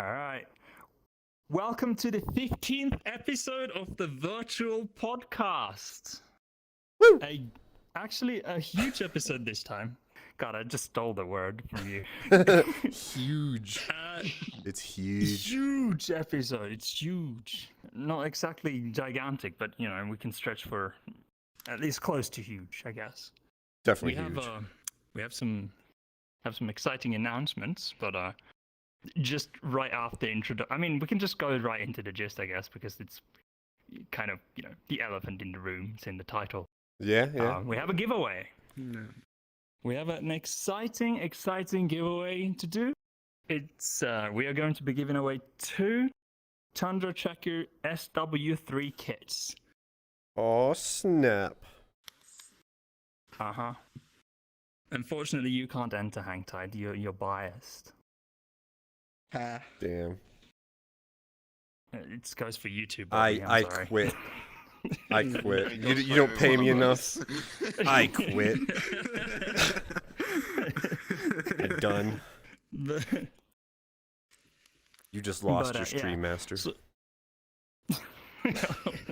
All right. Welcome to the 15th episode of the virtual podcast. Woo! Actually, a huge episode this time. God, I just stole the word from you. Huge. It's huge. Huge episode. It's huge. Not exactly gigantic, but you know, we can stretch for at least close to huge, I guess. Definitely huge. We have some exciting announcements, but just right after introduction. I mean, we can just go right into the gist, I guess, because it's kind of, you know, the elephant in the room. It's in the title. Yeah. We have a giveaway. No. We have an exciting giveaway to do. It's we are going to be giving away 2 Tundra Tracker SW3 kits. Oh snap! Unfortunately, you can't enter, Hang Tide. You're biased. Damn. It goes for YouTube. Bobby, I sorry. quit. I quit. You don't pay me enough. I quit. I'm done. You just lost your stream, master. So...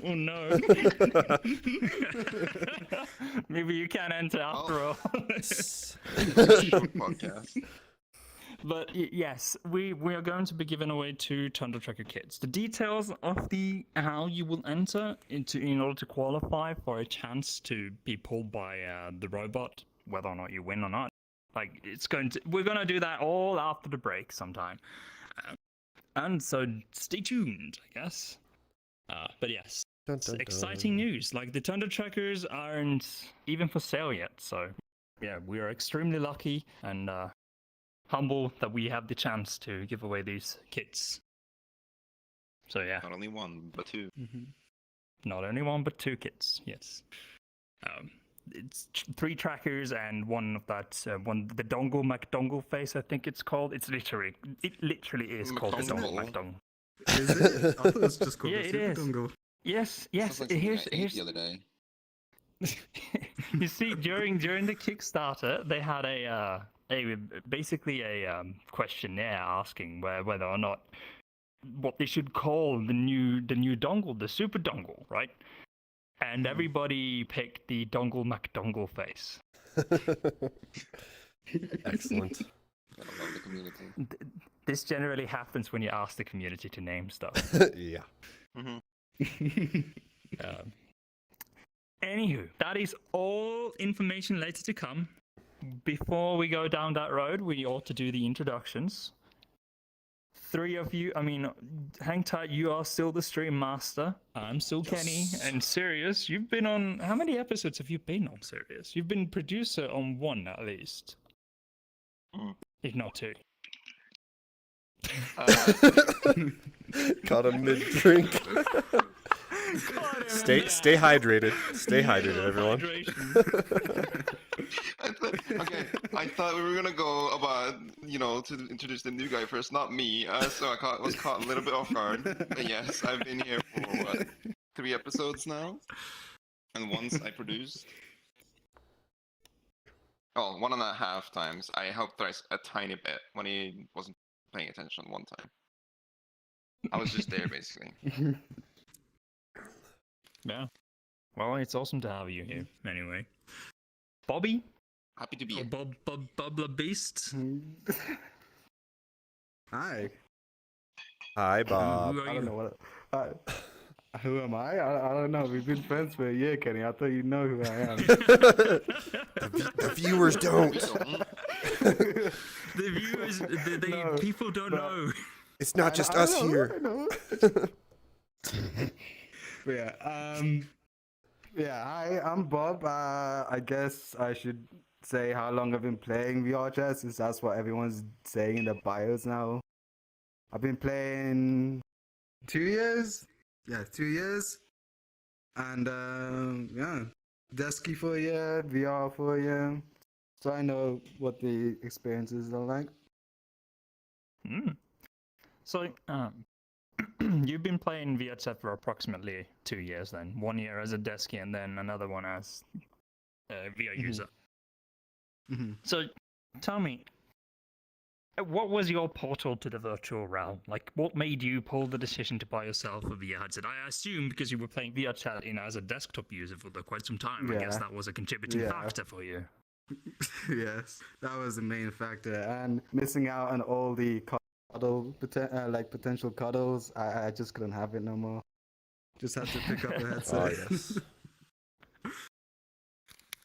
Oh no. Maybe you can't enter after all. Podcast. But yes, we are going to be giving away 2 Tundra Tracker kits. The details of how you will enter in order to qualify for a chance to be pulled by the robot, whether or not you win or not. Like we're gonna do that all after the break sometime. And so stay tuned, I guess. But yes, exciting news. Like the Tundra Trackers aren't even for sale yet. So yeah, we are extremely lucky and humble that we have the chance to give away these kits. So yeah. Not only 1, but 2. Mm-hmm. Not only 1, but 2 kits. Yes. It's 3 trackers and one of that the dongle McDongle face, I think it's called. It literally is called the dongle McDongle. Is it? I thought it was just called Yeah, the it Super is. Dongle. Yes. Like Here's the other day. You see, during the Kickstarter, they had basically a questionnaire asking whether or not what they should call the new dongle, the super dongle, right? And everybody picked the dongle McDongle face. Excellent. Gotta love the community. This generally happens when you ask the community to name stuff. Yeah. Anywho, that is all information later to come. Before we go down that road, we ought to do the introductions. 3 of you, I mean, hang tight, you are still the stream master. I'm still Kenny. And Sirius, you've been on... How many episodes have you been on, Sirius? You've been producer on 1 at least. If not 2. Caught him mid-drink. Stay hydrated. Stay hydrated, everyone. I thought we were gonna go about, to introduce the new guy first, not me. So I was caught a little bit off guard. But yes, I've been here for 3 episodes now, and once I produced. Oh, 1.5 times. I helped Thrice a tiny bit when he wasn't paying attention one time. I was just there, basically. Yeah. Well, it's awesome to have you here, anyway. Bobby? Happy to be Or here. Bobla Beast? Hi. Hi, Bob. Who are I you? don't know what. Who am I? I don't know. We've been friends for a year, Kenny. I thought you know who I am. The viewers don't. The viewers, No, people don't but- know. It's not just I us know, here. I know. Yeah. Hi, I'm Bob. I guess I should say how long I've been playing VRChat, since that's what everyone's saying in the bios now. I've been playing 2 years. Yeah, 2 years. And Desky for a year, VR for a year. So I know what the experiences are like. So, you've been playing VRChat for approximately 2 years then. 1 year as a deskie and then another one as a VR user. Mm-hmm. So, tell me, what was your portal to the virtual realm? Like, what made you pull the decision to buy yourself a VR headset? I assume because you were playing VRChat as a desktop user for quite some time. I guess Yeah. that was a contributing Yeah. factor for you. Yes, that was the main factor. And missing out on all the potential cuddles, I just couldn't have it no more. Just had to pick up the headset. Oh, yes.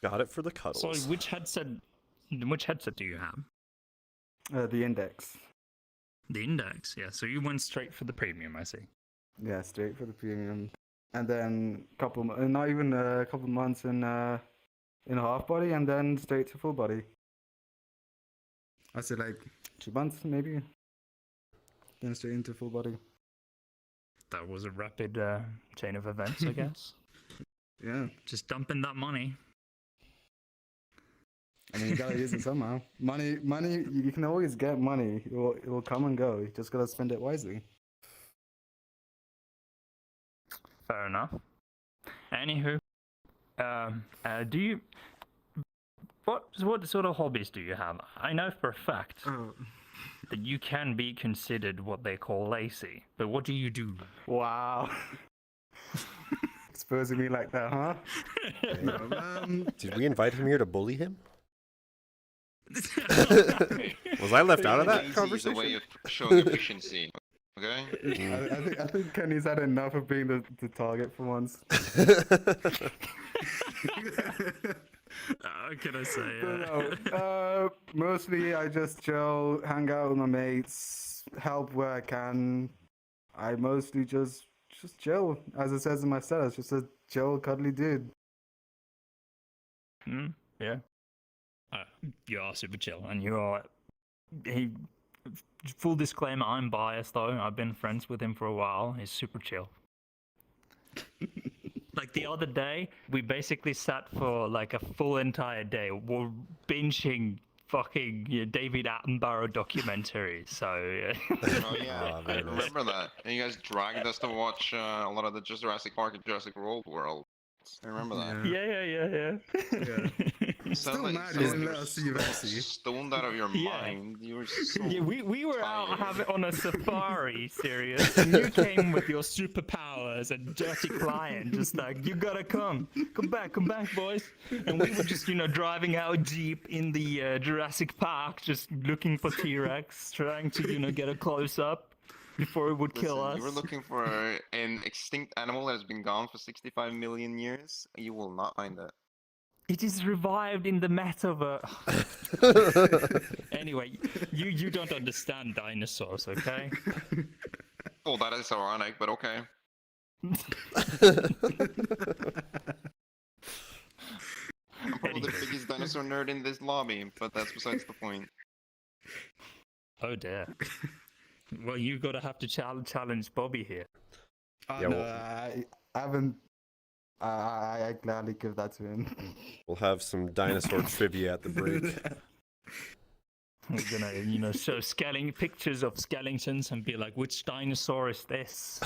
Got it for the cuddles. So, which headset do you have? The Index. The Index, yeah. So you went straight for the premium, I see. Yeah, straight for the premium. And then not even a couple months in half body, and then straight to full body. I said like 2 months maybe. Then straight into full body. That was a rapid chain of events, I guess. Yeah. Just dumping that money. I mean, you gotta use it somehow. Money. You can always get money. It will come and go. You just gotta spend it wisely. Fair enough. Anywho, do you? What sort of hobbies do you have? I know for a fact Oh. that you can be considered what they call lazy, but what do you do? Wow. Exposing me like that, huh? No, Did we invite him here to bully him? Was I left out of that Lazy is a conversation? way of showing efficiency. Okay. I think Kenny's had enough of being the target for once. What can I say? No, mostly I just chill, hang out with my mates, help where I can. I mostly just chill, as it says in my status, just a chill, cuddly dude. Yeah. You are super chill, and you are. Full disclaimer: I'm biased though. I've been friends with him for a while. He's super chill. Like the other day, we basically sat for like a full entire day. We're binging fucking David Attenborough documentaries. So. Oh yeah, Oh, I very nice. remember that. And you guys dragged us to watch a lot of the Jurassic Park and Jurassic World. I remember that. Yeah. Sound Still like mad you you were didn't let us see Vaxi. stoned out of your Yeah. mind. You were so Yeah, we were out tired. on a safari, Sirius, and you came with your superpowers and dirty client, just like, you gotta come back, boys. And we were just, driving our Jeep in the Jurassic Park, just looking for T-Rex, trying to, get a close-up before it would kill Listen, us. you were looking for an extinct animal that has been gone for 65 million years. You will not find it. It is revived in the metaverse. Anyway, you don't understand dinosaurs, okay? Oh, that is ironic, but okay. I'm probably the Anyway. biggest dinosaur nerd in this lobby, but that's besides the point. Oh dear. Well, you're gonna have to challenge Bobby here. Yeah, No, well- I haven't. I gladly give that to him. We'll have some dinosaur trivia at the break. We're gonna, show pictures of skeletons and be like, which dinosaur is this?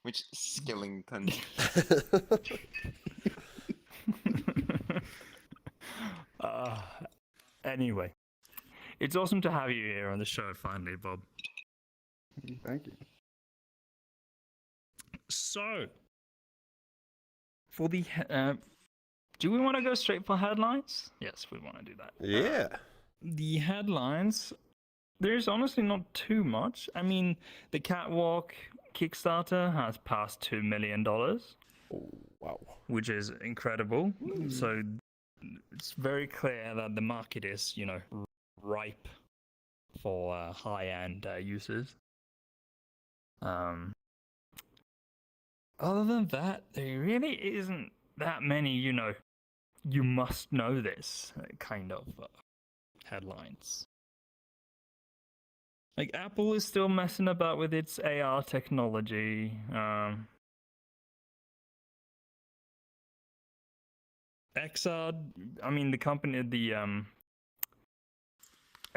Which skeleton? Anyway, it's awesome to have you here on the show finally, Bob. Thank you. So, for the do we want to go straight for headlines? Yes, we want to do that. Yeah. The headlines, there's honestly not too much. I mean, the Catwalk Kickstarter has passed $2 million, Oh, wow. which is incredible. So it's very clear that the market is, ripe for high-end users. Other than that, there really isn't that many, you must know this kind of headlines. Like, Apple is still messing about with its AR technology. XR, I mean, the company, the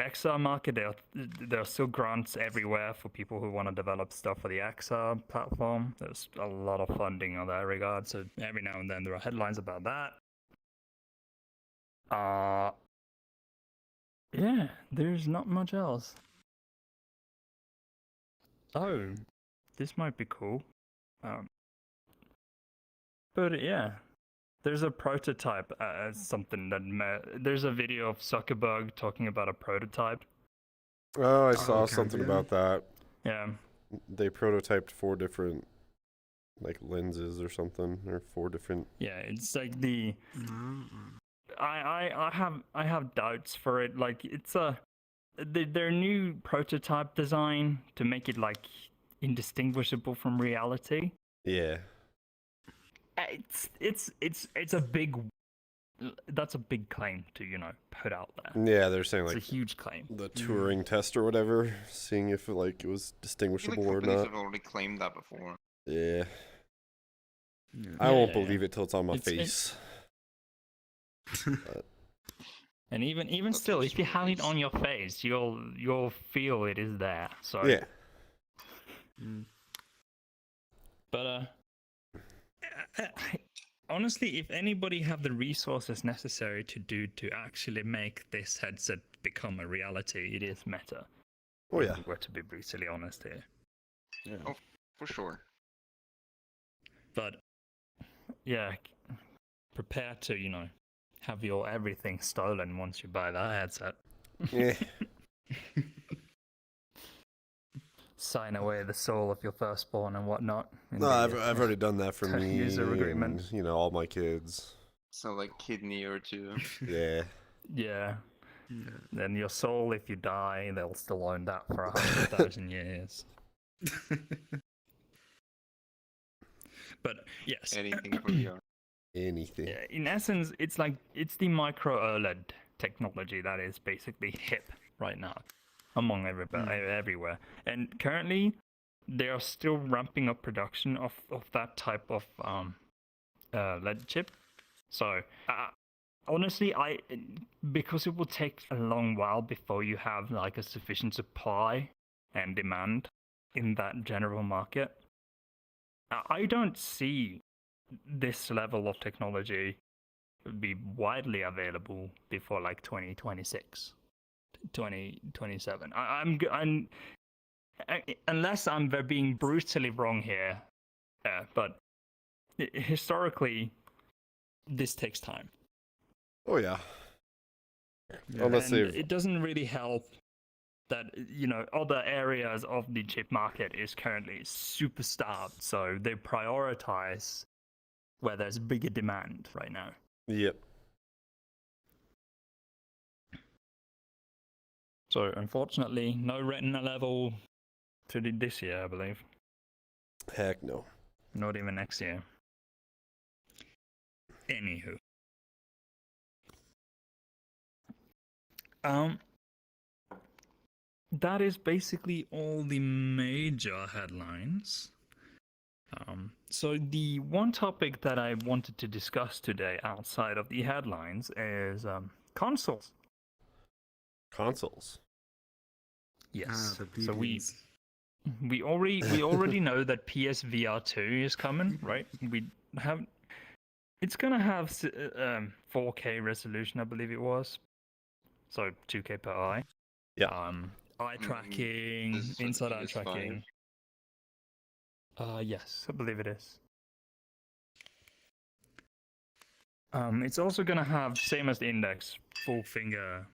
XR market, there are still grants everywhere for people who want to develop stuff for the XR platform. There's a lot of funding on that regard, so every now and then there are headlines about that. Yeah, there's not much else. Oh, this might be cool. But yeah, there's a prototype. Something that there's a video of Zuckerberg talking about a prototype. Oh, I saw okay, something yeah. about that. Yeah. They prototyped 4 different like lenses or something, or 4 different. Yeah, it's like the I have doubts for it. Like it's their new prototype design to make it like indistinguishable from reality. Yeah. It's a big. That's a big claim to put out there. Yeah, they're saying It's like a huge claim. the Turing test or whatever, seeing if it was I feel like distinguishable or companies not. have already claimed that before. Yeah. Yeah. I won't Yeah. believe it till it's on my It's- face. And even That's still, what if you have it stories. on your face, you'll feel it is there. So Yeah. But honestly, if anybody have the resources necessary to actually make this headset become a reality, it is Meta. Oh yeah. If we were to be brutally honest here. Yeah. Oh. For sure. But yeah, prepare to have your everything stolen once you buy that headset. Yeah. Sign away the soul of your firstborn and whatnot. in No, the, I've already done that for me. user agreement. And, all my kids. So like kidney or two. Yeah. Yeah. Yeah. Then your soul, if you die, they'll still own that for 100,000 years. But yes, Anything for VR. Anything. yeah, in essence, it's the micro OLED technology that is basically hip right now among everywhere. And currently, they are still ramping up production of that type of LED chip. So honestly, because it will take a long while before you have like a sufficient supply and demand in that general market. I don't see this level of technology be widely available before like 2026, 2027. I'm unless I'm being brutally wrong here, but historically, this takes time. Oh yeah. Yeah. Unless And they've it doesn't really help that other areas of the chip market is currently super starved, so they prioritize where there's bigger demand right now. Yep. So unfortunately, no retina level to this year, I believe. Heck no. Not even next year. Anywho. That is basically all the major headlines. So the one topic that I wanted to discuss today outside of the headlines is consoles. Consoles. Yes. the So BBs. we already know that PSVR 2 is coming, right? It's gonna have 4K resolution, I believe it was. So 2K per eye. Yeah. Eye tracking, This is for the inside eye PS5. tracking. Yes, I believe it is. It's also gonna have, same as the Index, full finger.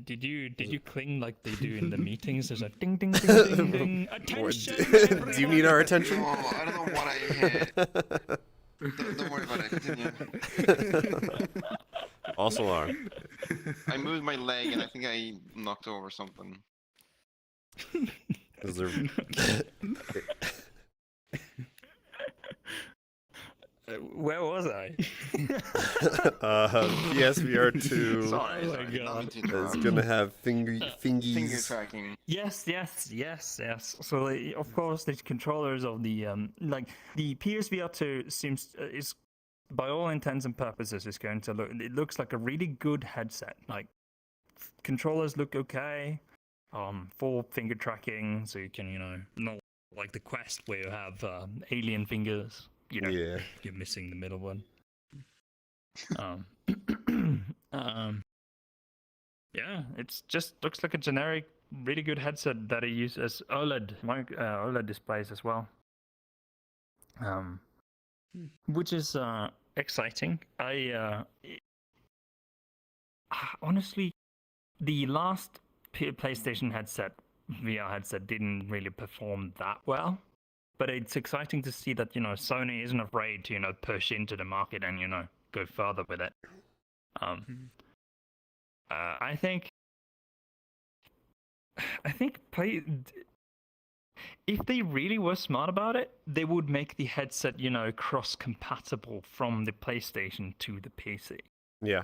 Did you cling like they do in the meetings? There's a ding ding ding ding ding. Attention! Do you need our attention? No, I don't know what I hit. Don't worry about it. Continue. False alarm. I moved my leg and I think I knocked over something. Is there... Where was I? PSVR 2 Sorry, Oh my sorry. Did not mean to is interrupt. gonna have Finger fingies. tracking. Yes. So of course the controllers of the like the PSVR 2 seems is by all intents and purposes is going to look. It looks like a really good headset. Like controllers look okay. Full finger tracking, so you can not like the Quest where you have alien fingers. Yeah. You're missing the middle one. Um, yeah, it's just looks like a generic, really good headset that I use as OLED displays as well. Which is exciting. Honestly, the last PlayStation headset, VR headset, didn't really perform that well. But it's exciting to see that Sony isn't afraid to push into the market and go further with it. I think if they really were smart about it, they would make the headset cross-compatible from the PlayStation to the PC. Yeah,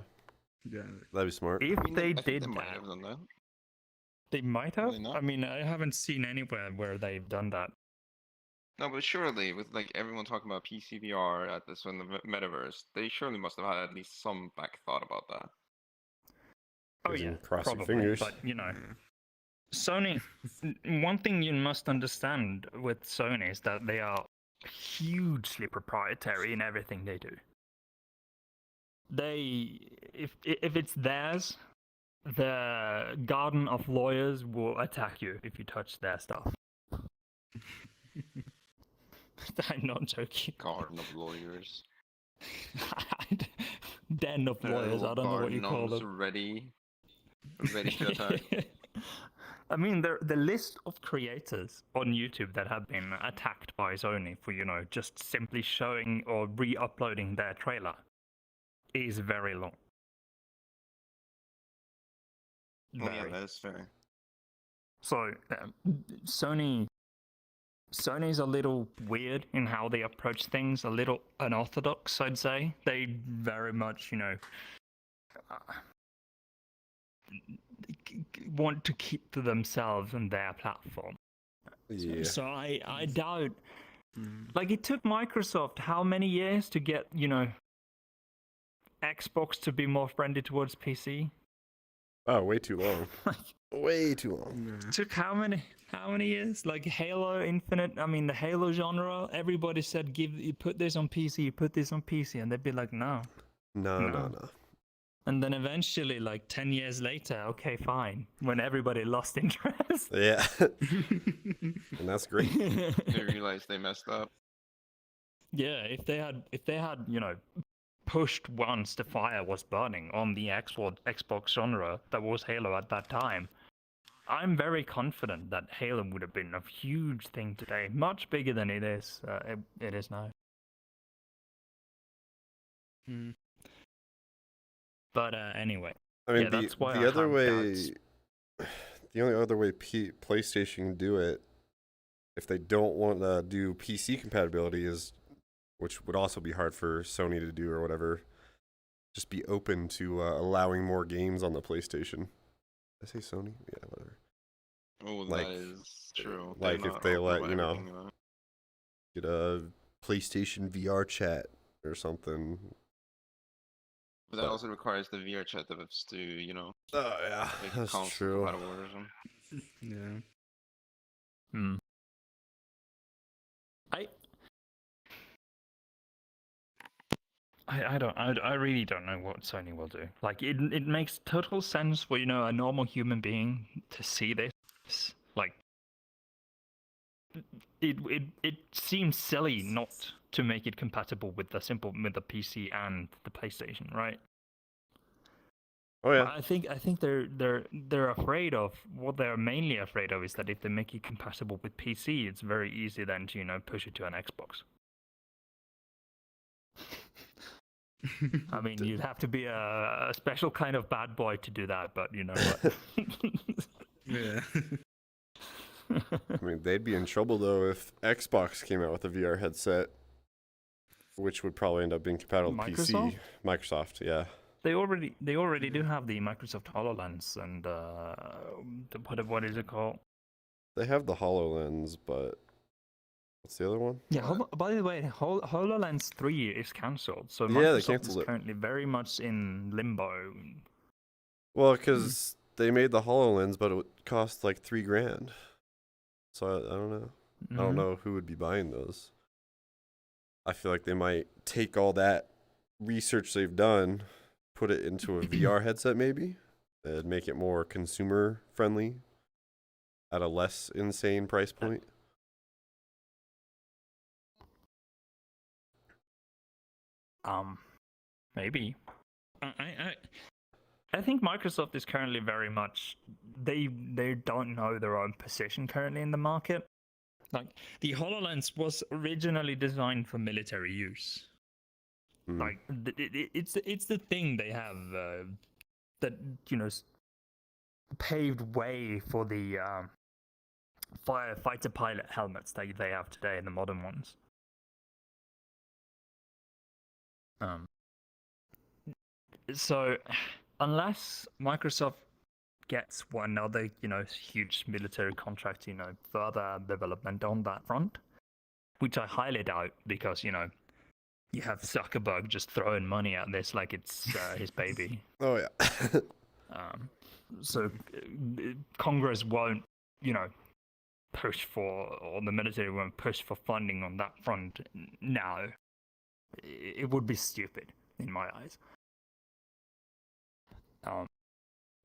Yeah. that'd be smart. If I mean, they I think did they might that, have done that. they might have. Really not? I mean, I haven't seen anywhere where they've done that. No, but surely with like everyone talking about PCVR at this one, the metaverse, they surely must have had at least some back thought about that. Oh As in yeah, cross your probably. fingers. But Sony. One thing you must understand with Sony is that they are hugely proprietary in everything they do. If it's theirs, the garden of lawyers will attack you if you touch their stuff. I'm not joking. Garden of lawyers. Den of lawyers. I don't know what you call them. Ready to attack. I mean, the list of creators on YouTube that have been attacked by Sony for just simply showing or re-uploading their trailer is very long. Well, yeah, Very. that is fair. So Sony's a little weird in how they approach things, a little unorthodox, I'd say. They very much, want to keep to themselves and their platform. Yeah. So I doubt. Like, it took Microsoft how many years to get, Xbox to be more friendly towards PC? Oh, way too long. Way too long. Took how many years? Like Halo Infinite, I mean the Halo genre, everybody said you put this on PC, and they'd be like, no. No. And then eventually, like 10 years later, okay, fine. When everybody lost interest. Yeah. And that's great. They realized they messed up. Yeah, if they had, pushed once the fire was burning on the Xbox genre that was Halo at that time, I'm very confident that Halo would have been a huge thing today, much bigger than it is now. But anyway, I mean, that's why the I other have way, doubts. the only other way PlayStation can do it, if they don't want to do PC compatibility, is, which would also be hard for Sony to do or whatever, just be open to allowing more games on the PlayStation. Did I say Sony? Yeah, whatever. Oh, Like- that is true. like They're if not they open let, about you know, everything about it. Get a PlayStation VRChat or something. But that also requires the VRChat devs to, Oh yeah, make that's console true. compatible or something. Yeah. I really don't know what Sony will do. Like, it makes total sense for a normal human being to see this. Like, it seems silly not to make it compatible with the PC and the PlayStation, right? Oh yeah. I think they're afraid of what they're mainly afraid of is that if they make it compatible with PC, it's very easy then to push it to an Xbox. I mean, you'd have to be a special kind of bad boy to do that, but you know what? Yeah. I mean, they'd be in trouble though if Xbox came out with a VR headset, which would probably end up being compatible with PC. Microsoft, yeah. They already do have the Microsoft HoloLens and what is it called? They have the HoloLens, but what's the other one? Yeah. By the way, HoloLens 3 is cancelled, so Yeah, they Microsoft cancelled is it. currently very much in limbo. Well, because they made the HoloLens, but it would cost like $3,000. So I don't know. I don't know who would be buying those. I feel like they might take all that research they've done, put it into a VR headset maybe, and make it more consumer friendly at a less insane price point. Maybe. I think Microsoft is currently very much they don't know their own position currently in the market. Like the HoloLens was originally designed for military use. Like it's the thing they have that paved way for the fighter pilot helmets that they have today, the modern ones. So unless Microsoft gets one other, huge military contract, further development on that front, which I highly doubt because, you have Zuckerberg just throwing money at this like it's his baby. Oh, yeah. So Congress won't, push for, or the military won't push for funding on that front now. It would be stupid in my eyes.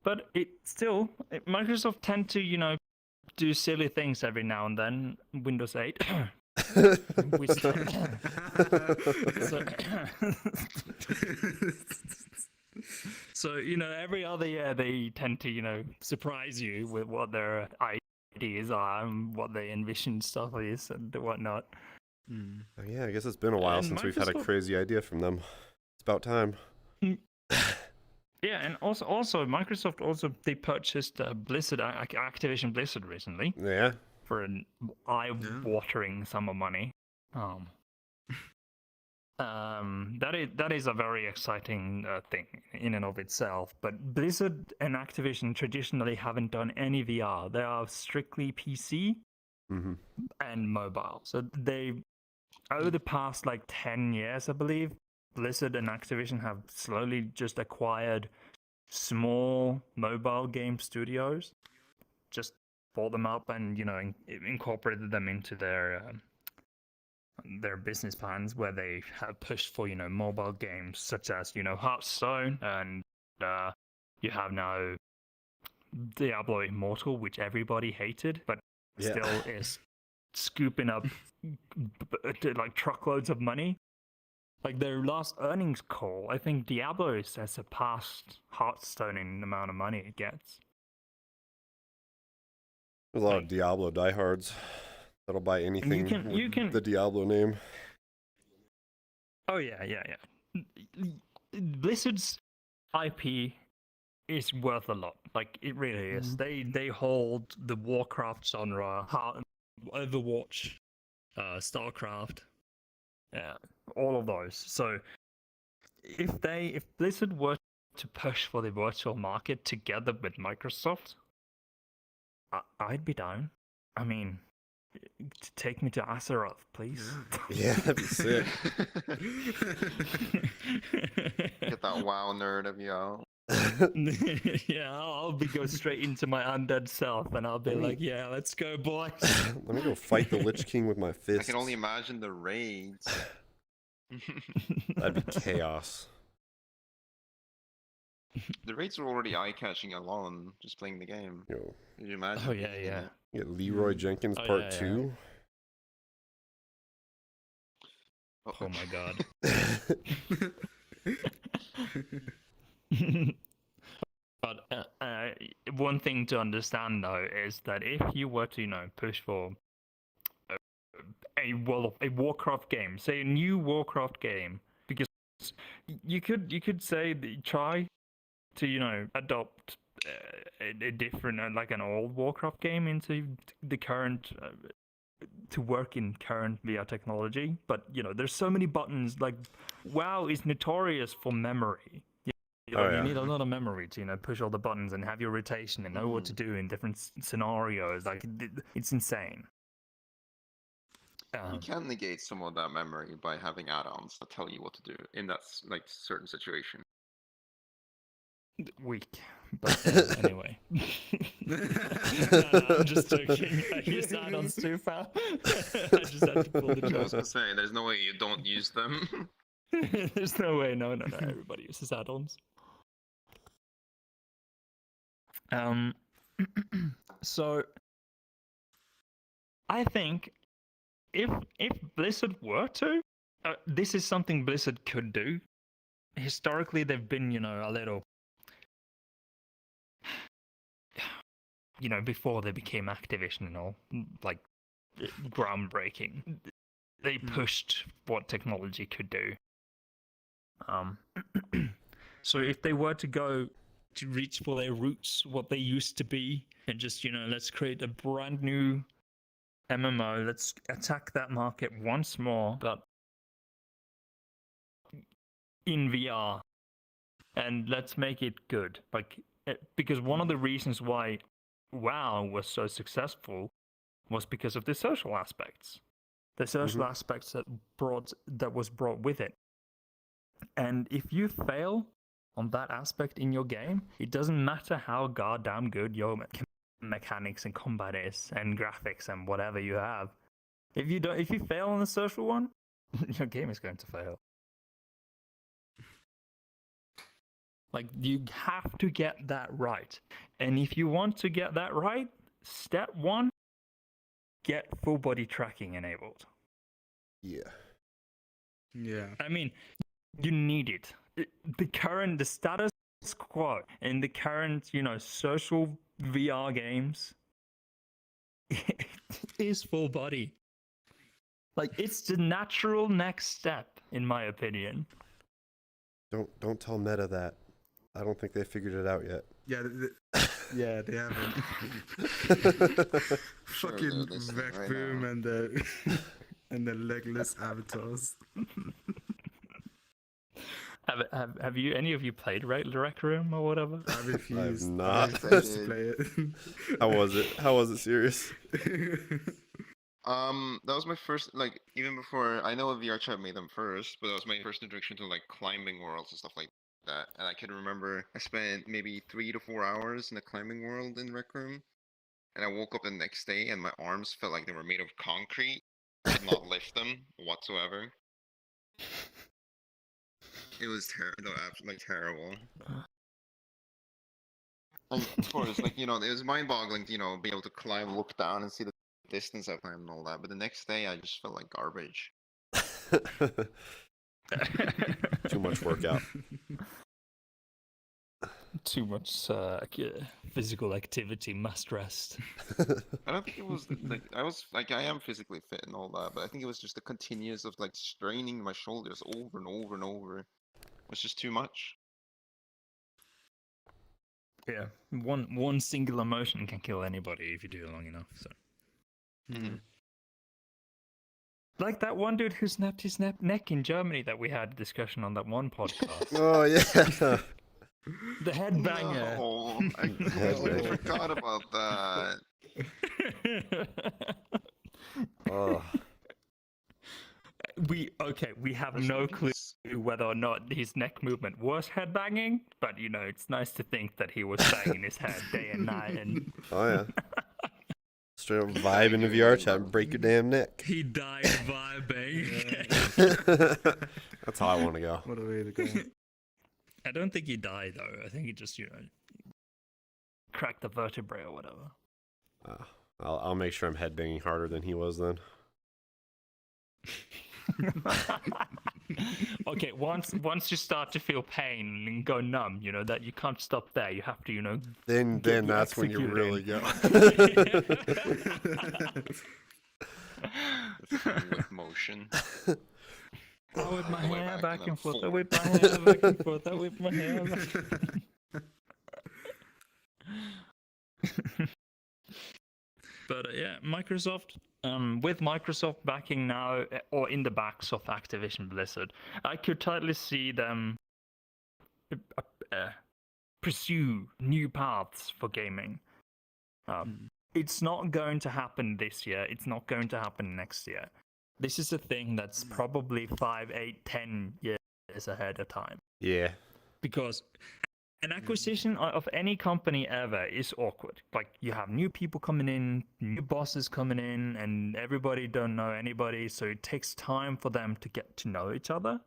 But Microsoft tend to, do silly things every now and then. Windows 8. So, every other year they tend to, surprise you with what their ideas are and what they envision stuff is and whatnot. Oh, yeah, I guess it's been a while since we've had a Microsoft- crazy idea from them. It's about time. Yeah, and also Microsoft they purchased Blizzard, Activision Blizzard recently Yeah. for an eye-watering sum of money. That is a very exciting thing in and of itself. But Blizzard and Activision traditionally haven't done any VR. They are strictly PC and mobile. So they, over the past 10 years, I believe, Blizzard and Activision have slowly just acquired small mobile game studios, just bought them up and incorporated them into their business plans, where they have pushed for mobile games such as Hearthstone, and you have now Diablo Immortal, which everybody hated, but still is scooping up truckloads of money. Like their last earnings call, I think Diablo has surpassed Hearthstone in the amount of money it gets. There's a lot of Diablo diehards that'll buy anything you can the Diablo name. Oh yeah. Blizzard's IP is worth a lot. Like it really is. They hold the Warcraft genre, Overwatch, StarCraft. Yeah, all of those. So if Blizzard were to push for the virtual market together with Microsoft, I'd be down. I mean, take me to Azeroth, please. Yeah, that'd be sick. Get that WoW nerd of y'all. Yeah, I'll go straight into my undead self, and I'll be like, "Yeah, let's go, boys." Let me go fight the Lich King with my I fists. can only imagine the raids. That'd be chaos. The raids were already eye-catching alone, just playing the game. Yo, Can you imagine? Oh yeah. you get Leroy Jenkins Oh, Part yeah, 2. Oh my god. But one thing to understand though is that if you were to push for a Warcraft game, say a new Warcraft game, because you could say that try to adopt a different an old Warcraft game into the current to work in current VR technology, but there's so many buttons. Like WoW is notorious for memory. You need a lot of memory to push all the buttons and have your rotation and know what to do in different scenarios. Like it's insane. You can negate some of that memory by having add-ons that tell you what to do in that certain situation. Weak, but anyway. No, I'm just joking. I use add-ons too far. I just had to pull the I joke. was gonna say, there's no way you don't use them. There's no way. No. Everybody uses add-ons. So I think if Blizzard were to, this is something Blizzard could do. Historically, they've been, a little, before they became Activision and all, like groundbreaking. They pushed what technology could do. So if they were to go to reach for their roots, what they used to be, and just, let's create a brand new MMO, let's attack that market once more, but in VR, and let's make it good. Because one of the reasons why WoW was so successful was because of the social aspects. The social aspects that was brought with it. And if you fail on that aspect in your game, it doesn't matter how goddamn good your mechanics and combat is and graphics and whatever you have. If you fail on the social one, your game is going to fail. You have to get that right. And if you want to get that right, step 1, get full body tracking enabled. Yeah. I mean, you need it. The status quo in the current, social VR games is full body. It's the natural next step, in my opinion. Don't tell Meta that. I don't think they figured it out yet. Yeah, they haven't. Fucking vacuum and the legless avatars. Have you any of you played Rec Room or whatever? I refuse. I've not. I refuse to play it. How was it serious? That was my first, even before, I know VRChat made them first, but that was my first introduction to, climbing worlds and stuff like that. And I can remember I spent maybe 3 to 4 hours in the climbing world in Rec Room, and I woke up the next day and my arms felt like they were made of concrete. I could not lift them whatsoever. It was terrible. And of course, it was mind-boggling to, be able to climb, look down, and see the distance I climbed and all that. But the next day, I just felt like garbage. Too much workout. Too much physical activity, must rest. I don't think it was I am physically fit and all that, but I think it was just the continuous of straining my shoulders over and over and over. It was just too much. Yeah, one single emotion can kill anybody if you do it long enough. So, like that one dude who snapped his neck in Germany that we had a discussion on that one podcast. Oh yeah. The headbanger. No, I forgot about that. Oh. We have no clue whether or not his neck movement was headbanging, but it's nice to think that he was banging his head day and night. And Oh yeah. Straight up vibe in the VRChat and break your damn neck. he died vibing. That's how I want to go. What a way to go. I don't think he died though. I think he just cracked the vertebrae or whatever. I'll make sure I'm headbanging harder than he was then. Okay, once you start to feel pain and go numb, that you can't stop there. You have to, Then that's when you really go. With motion. I whip my Go hair back and forth. I forth. whip my hair back and forth. I whip my hair back. But yeah, Microsoft, with Microsoft backing now, or in the backs of Activision Blizzard, I could totally see them pursue new paths for gaming. It's not going to happen this year. It's not going to happen next year. This is a thing that's probably 5, 8, 10 years ahead of time. Yeah. Because an acquisition of any company ever is awkward. You have new people coming in, new bosses coming in, and everybody don't know anybody, so it takes time for them to get to know each other.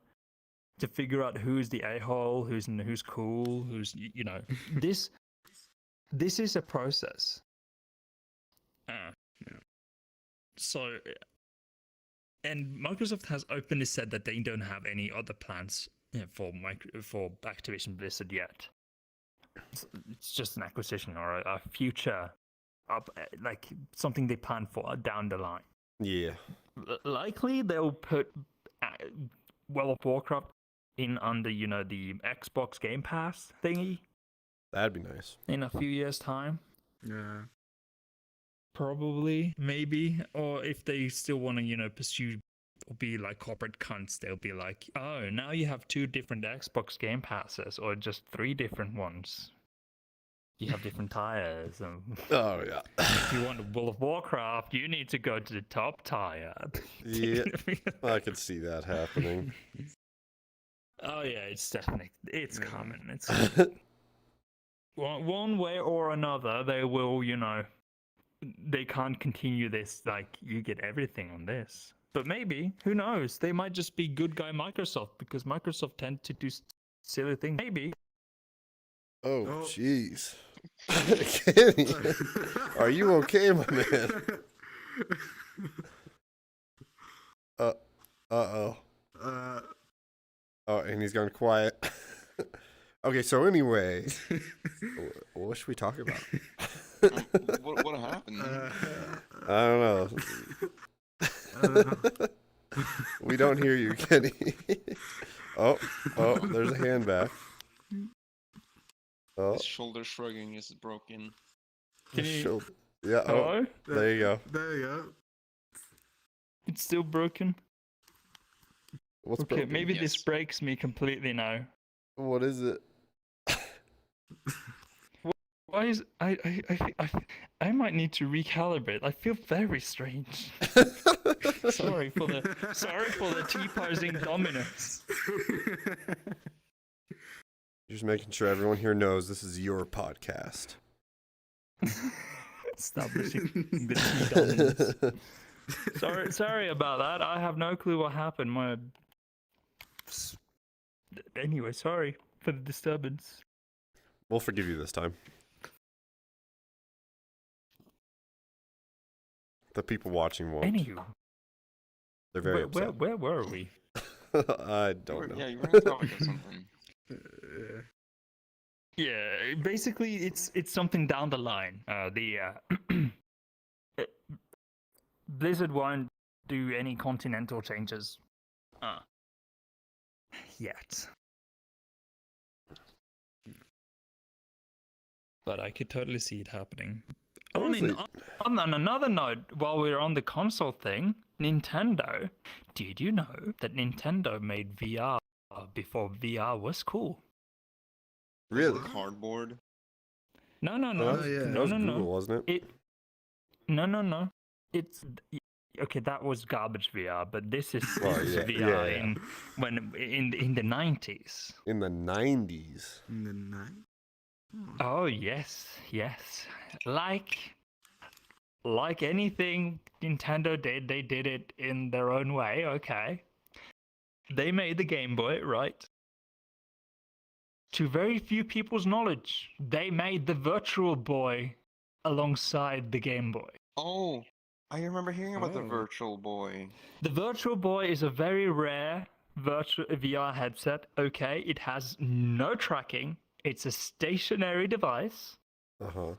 to figure out who's the a-hole, who's cool, you know. This is a process. So, and Microsoft has openly said that they don't have any other plans for Activision Blizzard yet. It's just an acquisition or a future, like something they plan for down the line. Yeah. Likely they'll put World of Warcraft in under, you know, the Xbox Game Pass thingy. That'd be nice. In a few years' time. Yeah. Probably, maybe. Or if they still want to, you know, pursue or be like corporate cunts, they'll be like, oh, now you have 2 different Xbox Game Passes or just 3 different ones. You have different tires. Oh, yeah. If you want World of Warcraft, you need to go to the top tire. Yeah, I could see that happening. Oh, yeah, it's coming. It's one way or another, they will, you know, they can't continue this, like, you get everything on this. But maybe, who knows? They might just be good guy Microsoft, because Microsoft tend to do silly things. Maybe. Oh, jeez. Kenny, are you okay, my man? Uh-oh. Oh, and he's gone quiet. Okay, so anyway, what should we talk about? What happened? I don't know. We don't hear you, Kenny. Oh, there's a hand back. Oh, His shoulder shrugging is broken. Can you... Yeah, Hello? there you go. There you go. It's still broken. What's Okay, broken? maybe Yes. this breaks me completely now. What is it? Why is I might need to recalibrate. I feel very strange. Sorry for the T-posing dominance. Just making sure everyone here knows this is your podcast. Establishing the T dominance. Sorry about that. I have no clue what happened. Anyway, sorry for the disturbance. We'll forgive you this time. The people watching won't. Anywho, They're very upset. where were we? I don't know. Yeah, you were on topic of something. Yeah, basically, it's something down the line. Blizzard won't do any continental changes yet. But I could totally see it happening. Honestly- On another note, while we're on the console thing, Nintendo, did you know that Nintendo made VR before VR was cool? Really? Cardboard. No. Oh, yeah. That was Google, wasn't it? No. It's okay. That was garbage VR, but this is Well, yeah, VR yeah. in the 90s. In the 90s. In the night. Oh yes. Like anything Nintendo did, they did it in their own way. Okay, they made the Game Boy, right? To very few people's knowledge, they made the Virtual Boy alongside the Game Boy. Oh, I remember hearing about the Oh. Virtual Boy. The Virtual Boy is a very rare virtual VR headset. Okay, it has no tracking. It's a stationary device. Uh-huh.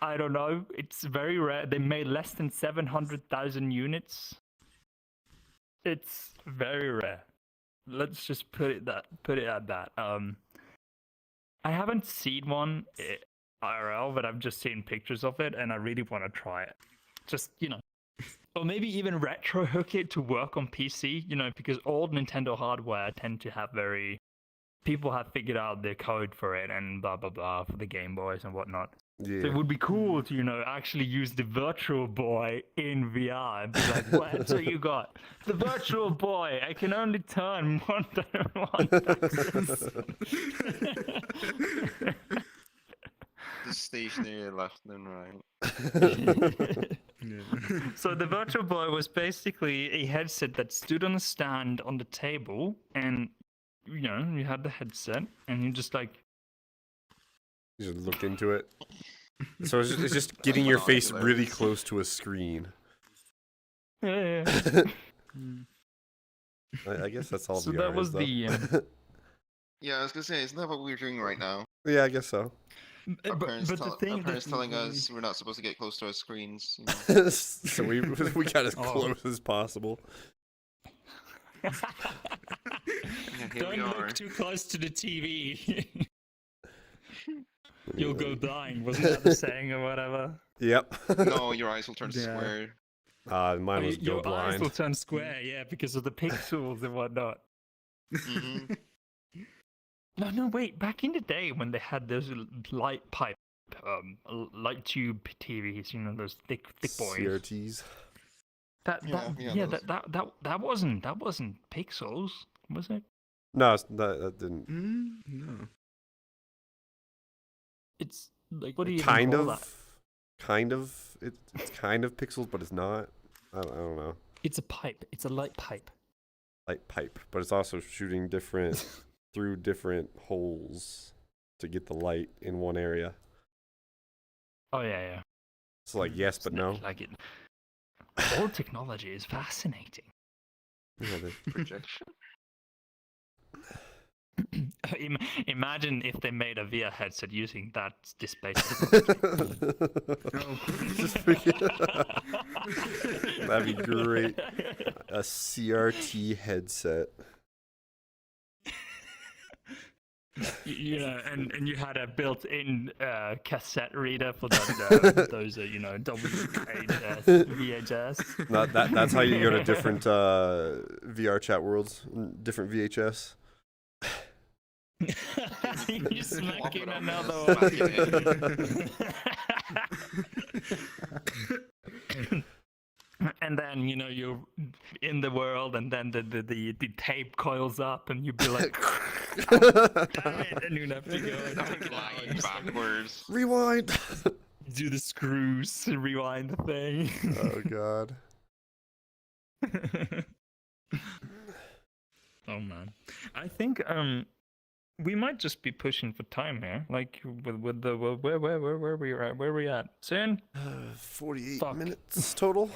I don't know. It's very rare. They made less than 700,000 units. It's very rare. Let's just put it at that. I haven't seen one IRL, but I've just seen pictures of it, and I really want to try it. Just, you know, or maybe even retro hook it to work on PC. You know, because old Nintendo hardware tend to have people have figured out the code for it and blah blah blah for the Game Boys and whatnot. Yeah. So it would be cool to, you know, actually use the Virtual Boy in VR and be like, what? So you got the Virtual Boy. I can only turn one axis. Just stationary left and right. Yeah. So the Virtual Boy was basically a headset that stood on a stand on the table, and you had the headset, and you just like You just look into it. So it's just getting your face binoculars. really close to a screen. yeah. Mm. I guess that's all So VR that was is, though. the Yeah, I was gonna say, isn't that what we're doing right now? Yeah, I guess so. Our but parents, the tell, thing our parents that telling we- us we're not supposed to get close to our screens. You know? So we got as Oh. close as possible. Yeah, here Don't we are. look too close to the TV. You'll go blind. Wasn't that the saying or whatever? Yep. No, your eyes will turn Yeah. square. Mine was go Your eyes will blind. turn square, yeah, because of the pixels and whatnot. Hmm No, wait. Back in the day when they had those light pipe, light tube TVs, those thick boys. CRTs. That wasn't pixels, was it? No, that didn't. No. It's like what do you Kind even call of. that? Kind of. It's kind of pixels, but it's not. I don't know. It's a pipe. It's a light pipe. Light pipe, but it's also shooting different through different holes to get the light in one area. Oh yeah. It's like yes, but no. Like it. All technology is fascinating. Yeah, Projection. Imagine if they made a VR headset using that display. That'd be great. A CRT headset. And you had a built-in cassette reader for those WHS, VHS. No, that's how you go to different VRChat worlds, different VHS. You smack in another Smack one. And then you're in the world, and then the tape coils up, and you'd be like, damn it, and you'd have to go and take it out and just, like, backwards. Rewind. do the screws, rewind the thing. Oh god. Oh man, I think we might just be pushing for time here. Like with the where we at soon? 48 Fuck. minutes total.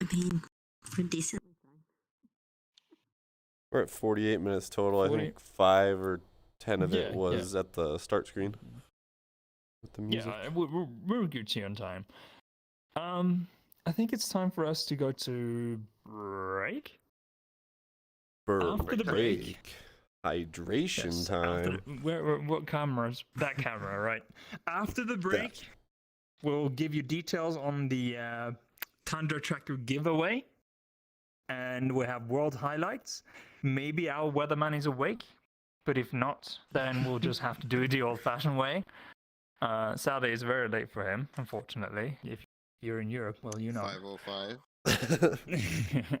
I mean, for decent. We're at 48 minutes total. I 40. think 5 or 10 of it Yeah, was at the start screen with the music. Yeah, we're Gucci on time. I think it's time for us to go to break. After the break. Hydration Yes, time. what cameras? That camera, right? After the break, we'll give you details on the Tundra Tracker giveaway, and we have world highlights. Maybe our weatherman is awake, but if not, then we'll just have to do it the old-fashioned way. Saturday is very late for him, unfortunately. If you're in Europe, well, you know. 5:05.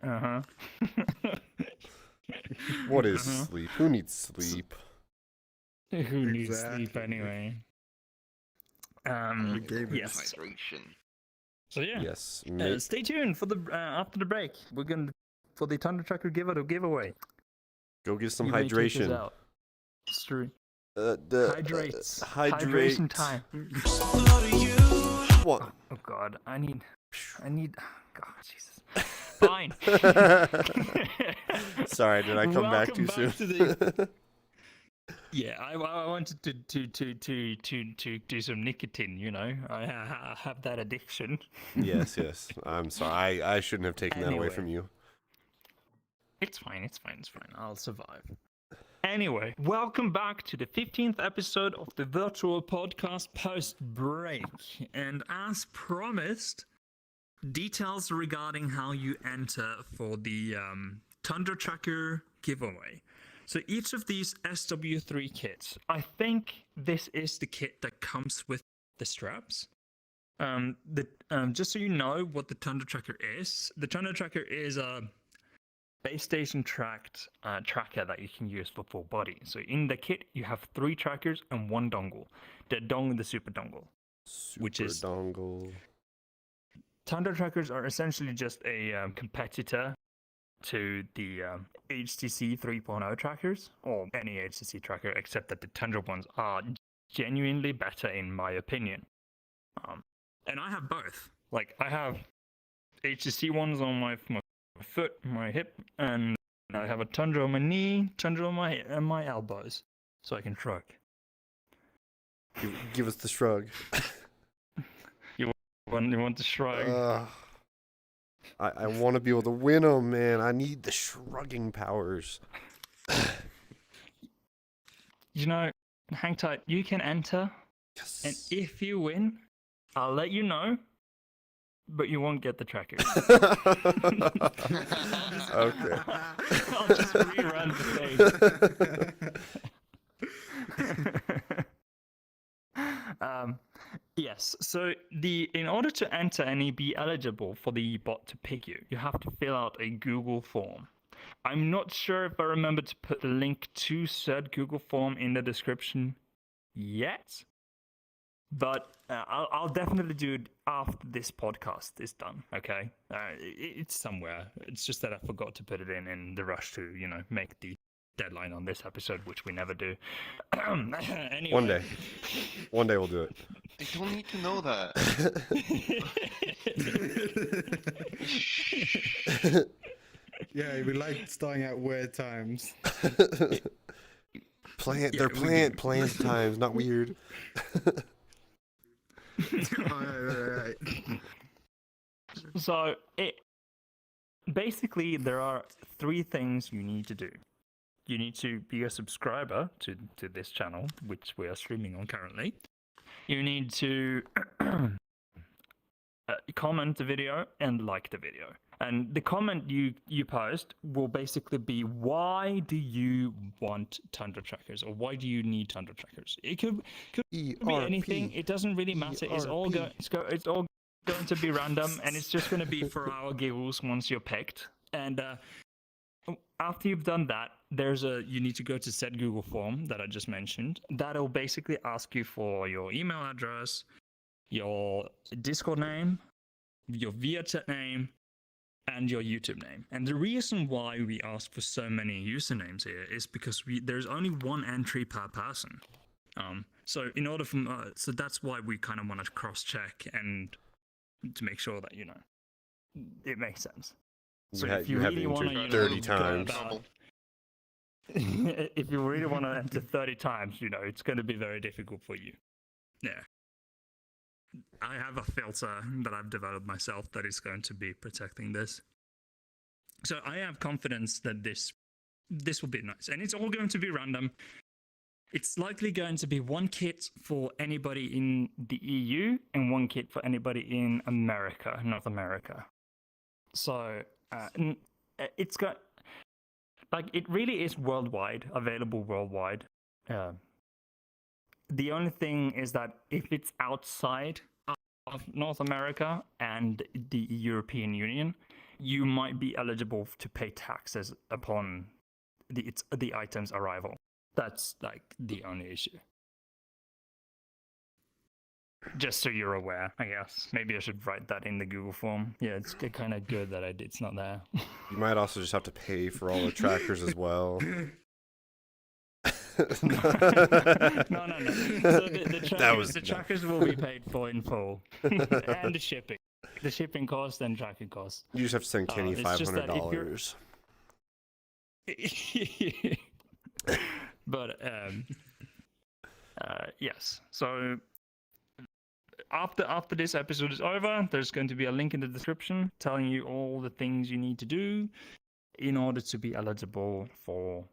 Uh-huh. What is sleep? Who needs sleep? Who needs Exactly. sleep anyway? gamers. Yes. Hydration. So yeah. Yes. Stay tuned for the after the break. We're gonna for the Tundra Tracker giveaway. Go get some You may kick us hydration. out. It's true. Hydrates. Hydration time. What? Oh god, I need. God, Jesus. Fine. Sorry, did I come back too Welcome soon? to Yeah, I wanted to do some nicotine. I have that addiction. Yes. I'm sorry. I shouldn't have taken that away Anyway. from you. It's fine. I'll survive. Anyway, welcome back to the 15th episode of the virtual podcast post break. And as promised, details regarding how you enter for the Tundra Tracker giveaway. So each of these SW3 kits, I think this is the kit that comes with the straps. Just so you know what the Tundra Tracker is, the Tundra Tracker is a base station tracker that you can use for full body. So in the kit, you have 3 trackers and 1 dongle. The super dongle. Which is- dongle. Tundra trackers are essentially just a competitor to the HTC 3.0 trackers, or any HTC tracker, except that the Tundra ones are genuinely better in my opinion. And I have both. Like, I have HTC ones on my foot, my hip, and I have a Tundra on my knee, Tundra on my elbows, so I can shrug. Give us the shrug. You want to shrug? I want to be able to win them, man. I need the shrugging powers. You know, hang tight. You can enter, Yes. and if you win, I'll let you know, but you won't get the trackers. Okay. I'll just rerun the thing. Yes, so in order to enter and be eligible for the bot to pick you, you have to fill out a Google form. I'm not sure if I remember to put the link to said Google form in the description yet, but I'll definitely do it after this podcast is done, okay? It's somewhere. It's just that I forgot to put it in the rush to, make the deadline on this episode, which we never do. Anyway. One day we'll do it. I don't need to know that. Yeah, we like starting at weird times. They're planned times, not weird. Right. So basically there are 3 things you need to do. You need to be a subscriber to this channel, which we are streaming on currently. You need to comment the video and like the video. And the comment you post will basically be, why do you want Tundra trackers, or why do you need Tundra trackers? It could be anything. It doesn't really matter. It's all going to be random, and it's just going to be for our giggles once you're picked. And after you've done that, you need to go to said Google form that I just mentioned. That'll basically ask you for your email address, your Discord name, your VRChat name, and your YouTube name. And the reason why we ask for so many usernames here is because there's only 1 entry per person. So in order so that's why we kind of want to cross-check and to make sure that it makes sense. So if you really want to 30 times. If you really want to enter 30 times, it's going to be very difficult for you. Yeah. I have a filter that I've developed myself that is going to be protecting this. So I have confidence that this will be nice. And it's all going to be random. It's likely going to be 1 kit for anybody in the EU and 1 kit for anybody in North America. So it's got, it really is available worldwide. The only thing is that if it's outside of North America and the European Union, you might be eligible to pay taxes upon the item's arrival. That's the only issue. Just so you're aware, I guess. Maybe I should write that in the Google form. Yeah, it's kind of good that it's not there. You might also just have to pay for all the trackers as well. No. So the trackers will be paid for in full, and the shipping cost and tracking cost. You just have to send Kenny $500. But yes. So after this episode is over, there's going to be a link in the description telling you all the things you need to do in order to be eligible for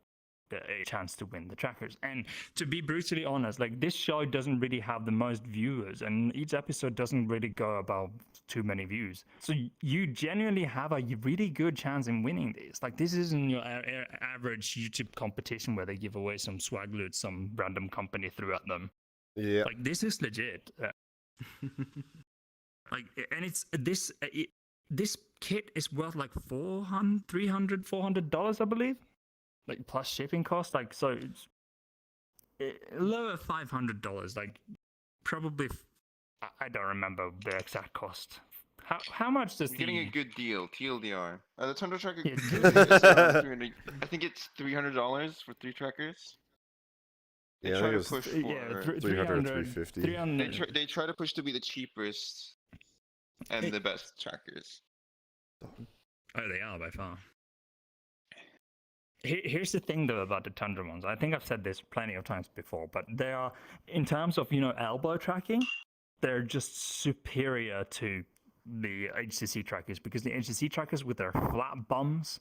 a chance to win the trackers. And to be brutally honest, this show doesn't really have the most viewers, and each episode doesn't really go about too many views. So you genuinely have a really good chance in winning these. This isn't your average YouTube competition where they give away some swag loot some random company threw at them. Yeah. This is legit. And it's this. this kit is worth like $400, I believe, like plus shipping costs. Like, so it's lower $500. Like, probably. I don't remember the exact cost. How much does You're getting a the good deal, TLDR. The Tundra tracker, Yeah, I think it's $300 for 3 trackers. They Yeah, I try think to it was push for. 300 or 350. 300. They try to push to be the cheapest and the best trackers. Oh, they are by far. Here's the thing, though, about the Tundra ones. I think I've said this plenty of times before, but they are, in terms of, elbow tracking, they're just superior to the HTC trackers, because the HTC trackers with their flat bums,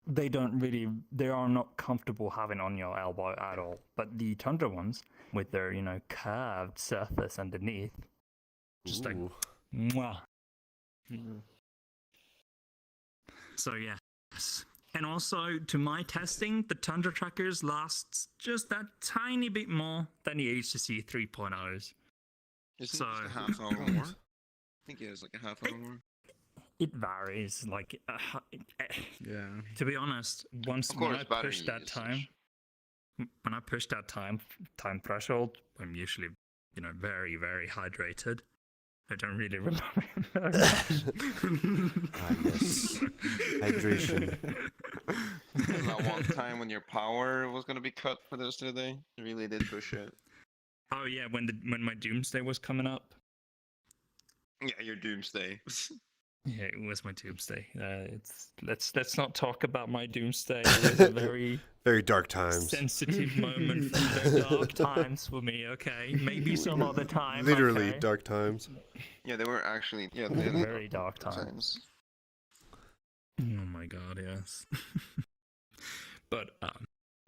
they are not comfortable having on your elbow at all. But the Tundra ones, with their, curved surface underneath, just like, Ooh. mwah. So, yes. And also, to my testing, the Tundra trackers last just that tiny bit more than the HTC 3.0s. Isn't So- it just a half hour more? I think it was like a half hour more. It varies. Like, Yeah. to be honest, Of when course, I battery push that usage. time threshold, I'm usually, very, very hydrated. I don't really remember very much. Yes. Hydration. That one time when your power was gonna be cut for the rest of the day, it really did push it. Oh yeah, when my doomsday was coming up. Yeah, your doomsday. Yeah, it was my doomsday. Let's not talk about my doomsday. It was a very Very dark times. sensitive moment from the dark times for me. Okay, maybe some other time. Literally okay? dark times. Yeah, they were actually they Very dark times. Oh my god, yes. But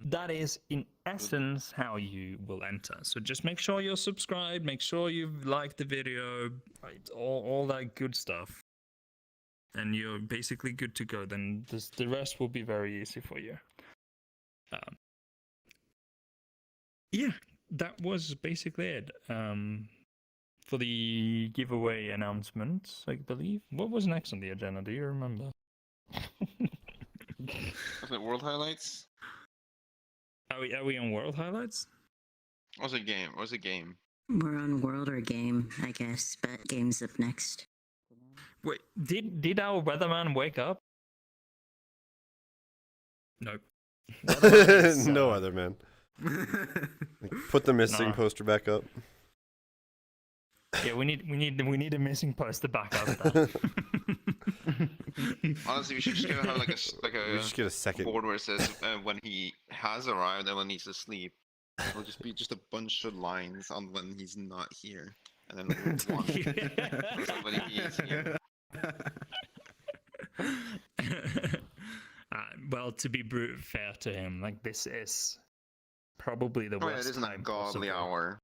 that is in essence how you will enter. So just make sure you're subscribed, make sure you've liked the video, right, all that good stuff. And you're basically good to go. Then the rest will be very easy for you. Yeah, that was basically it. For the giveaway announcements, I believe. What was next on the agenda? Do you remember? Was it World Highlights? Are we on World Highlights? Or was it game? Or was it game? We're on world or game, I guess, but game's up next. Wait, did our weatherman wake up? Nope. Weatherman is, No other man. Put the missing Nah. poster back up. Yeah, we need a missing poster back up. That. Honestly, we should just have like We just get a second. board where it says when he has arrived and when he's asleep. It'll just be just a bunch of lines on when he's not here, and then like, one when he is here. Well, to be fair to him, like this is probably the Oh yeah, it worst isn't a time godly possible. hour.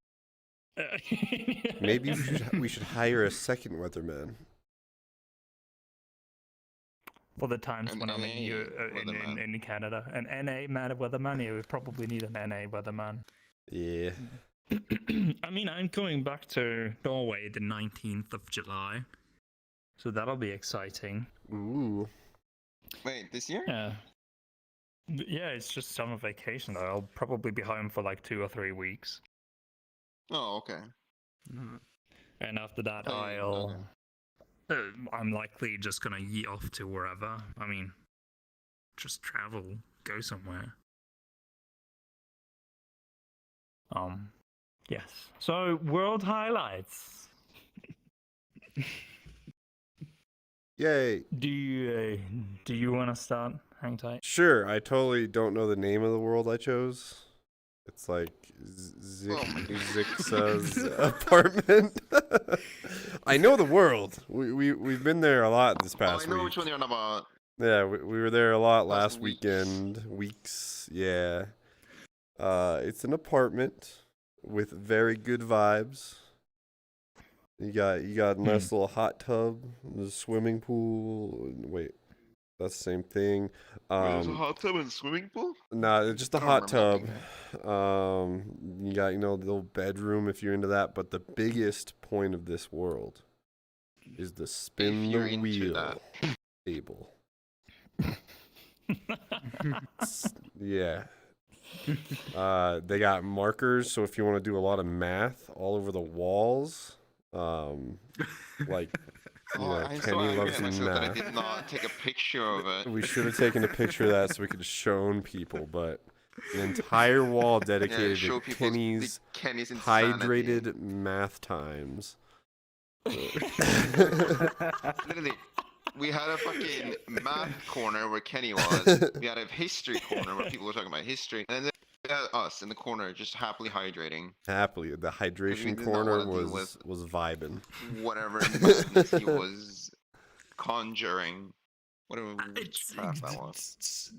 Maybe we should hire a second weatherman. For the times An when I'm NA weatherman. in Canada. An NA weatherman, yeah, we probably need an NA weatherman. Yeah. I mean, I'm going back to Norway the 19th of July. So that'll be exciting. Ooh. Wait, this year? Yeah. Yeah, it's just summer vacation though. I'll probably be home for like 2 or 3 weeks. Oh, okay. And after that, Oh, I'm likely just gonna yeet off to wherever. I mean, just travel, go somewhere. Yes. So, world highlights. Yay. Do you want to start? Hang tight. Sure, I totally don't know the name of the world I chose. It's like Zixha's apartment. I know the world. We've been there a lot this Oh, past I know week. which one you're on about. Yeah, we were there a lot last weeks. weekend. Weeks, yeah. It's an apartment with very good vibes. You got a nice little hot tub, the swimming pool. Wait, that's the same thing. There's a hot tub and swimming pool? Nah, it's just a I don't hot tub. remember You got the little bedroom if you're into that. But the biggest point of this world is the spin If you're the into wheel that. table. Yeah. They got markers, so if you want to do a lot of math all over the walls, like, you know, I'm so Kenny angry loves at myself that I math. did not take a picture of it. We should have taken a picture of that so we could have shown people, but an entire wall dedicated show to people Kenny's Kenny's insanity. hydrated math times. Literally, we had a fucking math corner where Kenny was. We had a history corner where people were talking about history, and then we had us in the corner just happily hydrating. Happily, the hydration did not corner wanna deal was vibing. Whatever madness he was conjuring. Whatever witchcraft that was.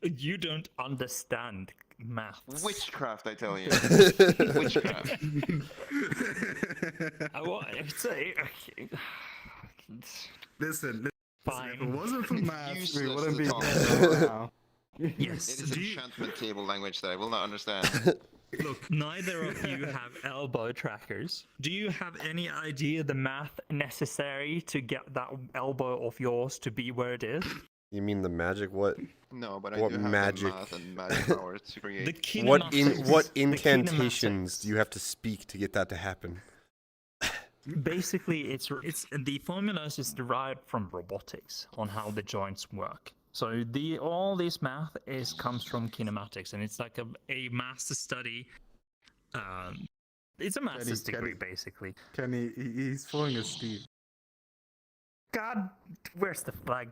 You don't understand maths. Witchcraft, I tell you. Witchcraft. Listen, Fine. if it wasn't for math, Useless We to wouldn't be talk here about. now. Yes. It is Do you, enchantment table language that I will not understand. look, neither of you have elbow trackers. Do you have any idea the math necessary to get that elbow of yours to be where it is? You mean the magic? What? No, but I What do have magic- the math and magic power to create. The What kinematics. The incantations kinematics. do you have to speak to get that to happen? Basically, it's the formulas is derived from robotics on how the joints work. So all this math comes from kinematics, and it's like a master study. It's a master's degree, basically. Kenny, he's falling asleep. God, where's the flag?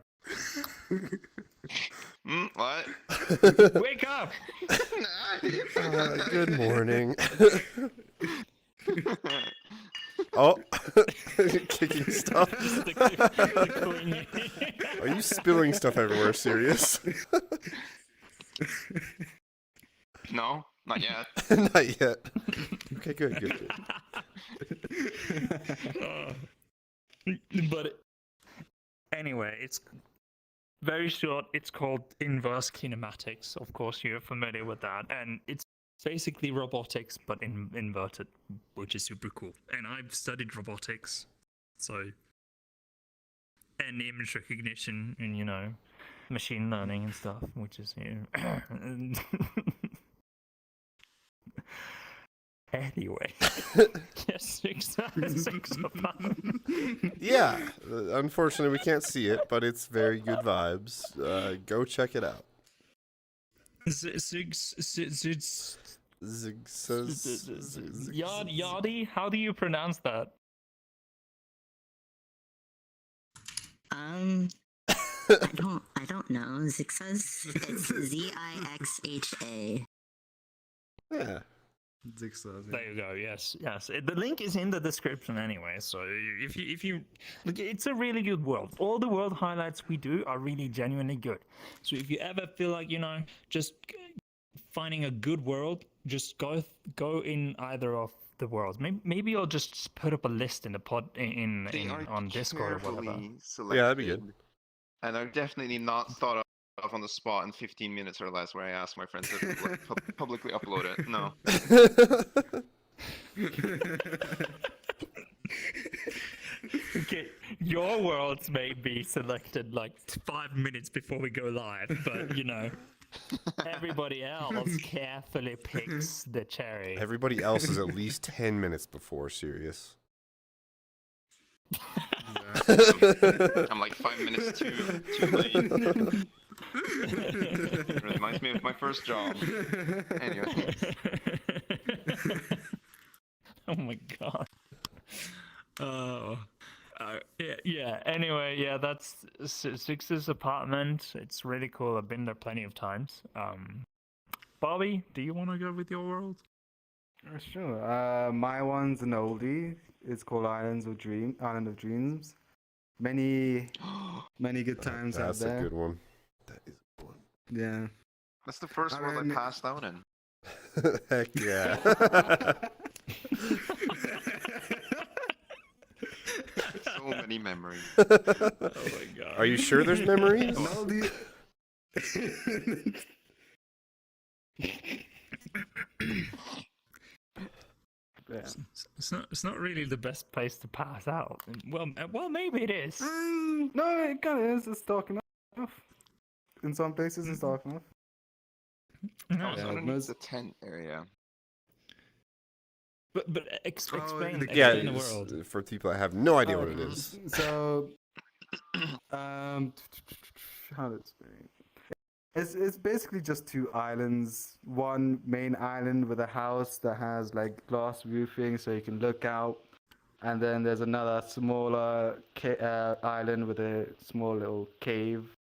What? Wake up! Good morning. Oh, kicking stuff. Are you spilling stuff everywhere, Sirius? No, not yet. Not yet. Okay, good. But anyway, it's very short. It's called inverse kinematics. Of course, you're familiar with that, and it's basically robotics but inverted, which is super cool. And I've studied robotics, so and image recognition and machine learning and stuff, which is anyway. Yes, Zixha. Yeah. Unfortunately, we can't see it, but it's very good vibes. Go check it out. Yardy, how do you pronounce that? I don't know. Zixha's. It's Zixha. Yeah. Zixha. There you go. Yes. The link is in the description anyway. So if you look, it's a really good world. All the world highlights we do are really genuinely good. So if you ever feel like just finding a good world, just go in either of the worlds. Maybe I'll just put up a list in the pod on Discord or whatever. Carefully Yeah, that'd be good. selected, And I've definitely not thought of on the spot in 15 minutes or less where I asked my friends to publicly upload it. No. Okay, your worlds may be selected like 5 minutes before we go live, but everybody else carefully picks the cherry. Everybody else is at least 10 minutes before Sirius. I'm like 5 minutes too late. It reminds me of my first job. Anyway. Oh my god. Yeah. Anyway, yeah, that's Zixha's apartment. It's really cool. I've been there plenty of times. Bobby, do you want to go with your world? Sure. My one's an oldie. It's called Island of Dreams. Many good times out That's there. a good one. That is a good one. Yeah. That's the first I world mean- I passed out in. Heck yeah. So many memories. Oh my god. Are you sure there's memories? An oldie. Yeah. It's not really the best place to pass out. Well, maybe it is. No, it kind of is. It's dark enough. In some places, it's dark enough. No, I was Yeah, underneath most- the tent area. but explain Yeah, explain the world. for people that have no idea what it is. So, how to explain? It's basically just two islands. One main island with a house that has like glass roofing, so you can look out, and then there's another smaller island with a small little cave.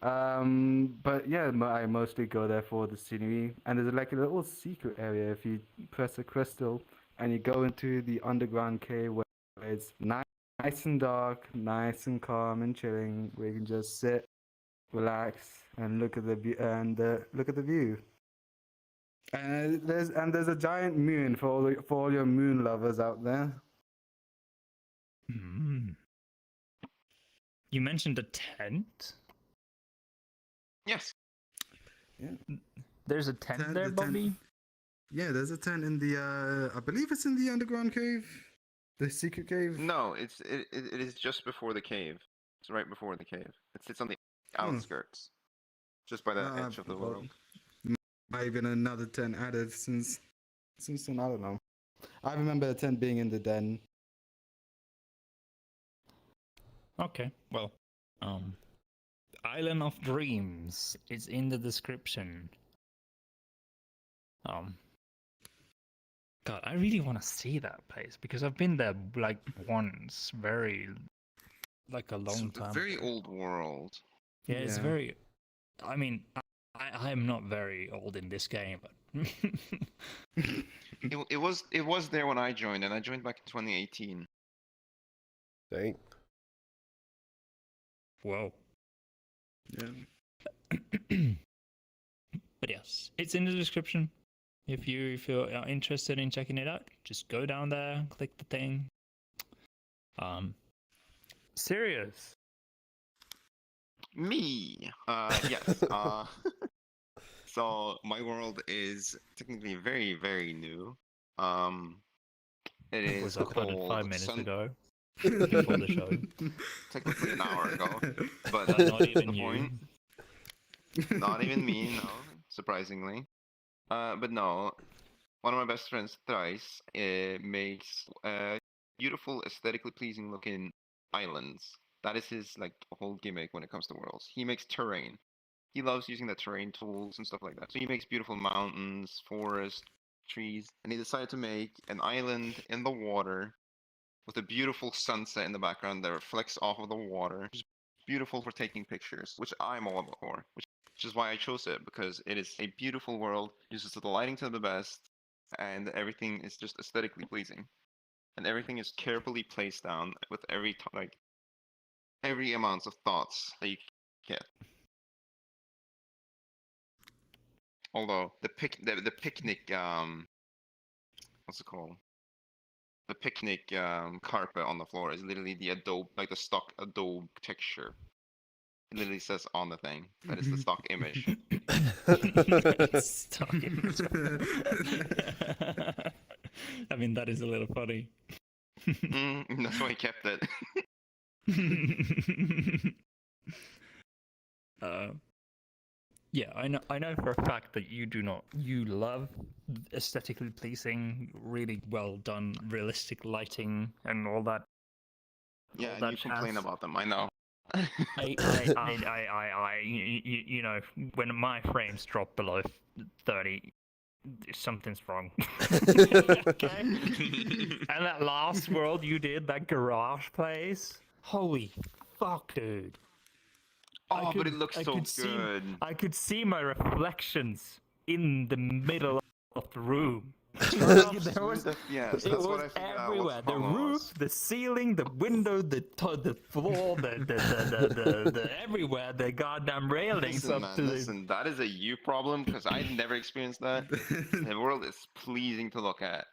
But yeah, I mostly go there for the scenery, and there's like a little secret area. If you press a crystal and you go into the underground cave where it's nice and dark, nice and calm and chilling, where you can just sit, relax, and look at the view. And there's a giant moon for all your moon lovers out there. Hmm. You mentioned a tent. Yes. There's a tent Tent- there, the tent- Bobby. Yeah, there's a tent in the. I believe it's in the underground cave, the secret cave. No, it is just before the cave. It's right before the cave. It sits on the outskirts, just by the edge of the well, world. Might have been another tent added since Then I don't know. I remember a tent being in the den. Okay, well, Island of Dreams is in the description. God, I really want to see that place because I've been there like once, like a long It's a time. very ago. old world. Yeah, it's Yeah. very. I mean, I'm not very old in this game, but It was there when I joined, and I joined back in 2018. Dang. whoa. Yeah. But yes, it's in the description. If you are interested in checking it out, just go down there, click the thing. Sirius. Me. Yes. So my world is technically very, very new. It It was is uploaded called 5 minutes Sun- ago before the show. Technically an hour ago, but But that's not even the you. point. Not even me, no, surprisingly. But no, one of my best friends, Thrice, makes beautiful, aesthetically pleasing looking islands. That is his like whole gimmick when it comes to worlds. He makes terrain. He loves using the terrain tools and stuff like that. So he makes beautiful mountains, forests, trees, and he decided to make an island in the water with a beautiful sunset in the background that reflects off of the water. It's beautiful for taking pictures, which I'm all about for, which is why I chose it, because it is a beautiful world, uses the lighting to the best, and everything is just aesthetically pleasing. And everything is carefully placed down with every every amount of thoughts that you get. Although the picnic what's it called? The picnic carpet on the floor is literally the adobe, like the stock adobe texture. It literally says on the thing that is the stock image. Stock image. I mean, that is a little funny. That's why I kept it. Yeah, I know for a fact that you love aesthetically pleasing, really well done, realistic lighting and all that. Yeah, all and that you complain jazz. about them. I know. You know, when my frames drop below 30, something's wrong. Okay? And that last world you did, that garage place, holy fuck, dude. Oh, but it looks so good. I could see my reflections in the middle of the room. There was, Yes, it that's what was I figured out. everywhere. What The problem roof, was. the ceiling, the window, the floor, the everywhere. The goddamn railings Listen, up man, to the. listen. That is a you problem because I never experienced that. The world is pleasing to look at.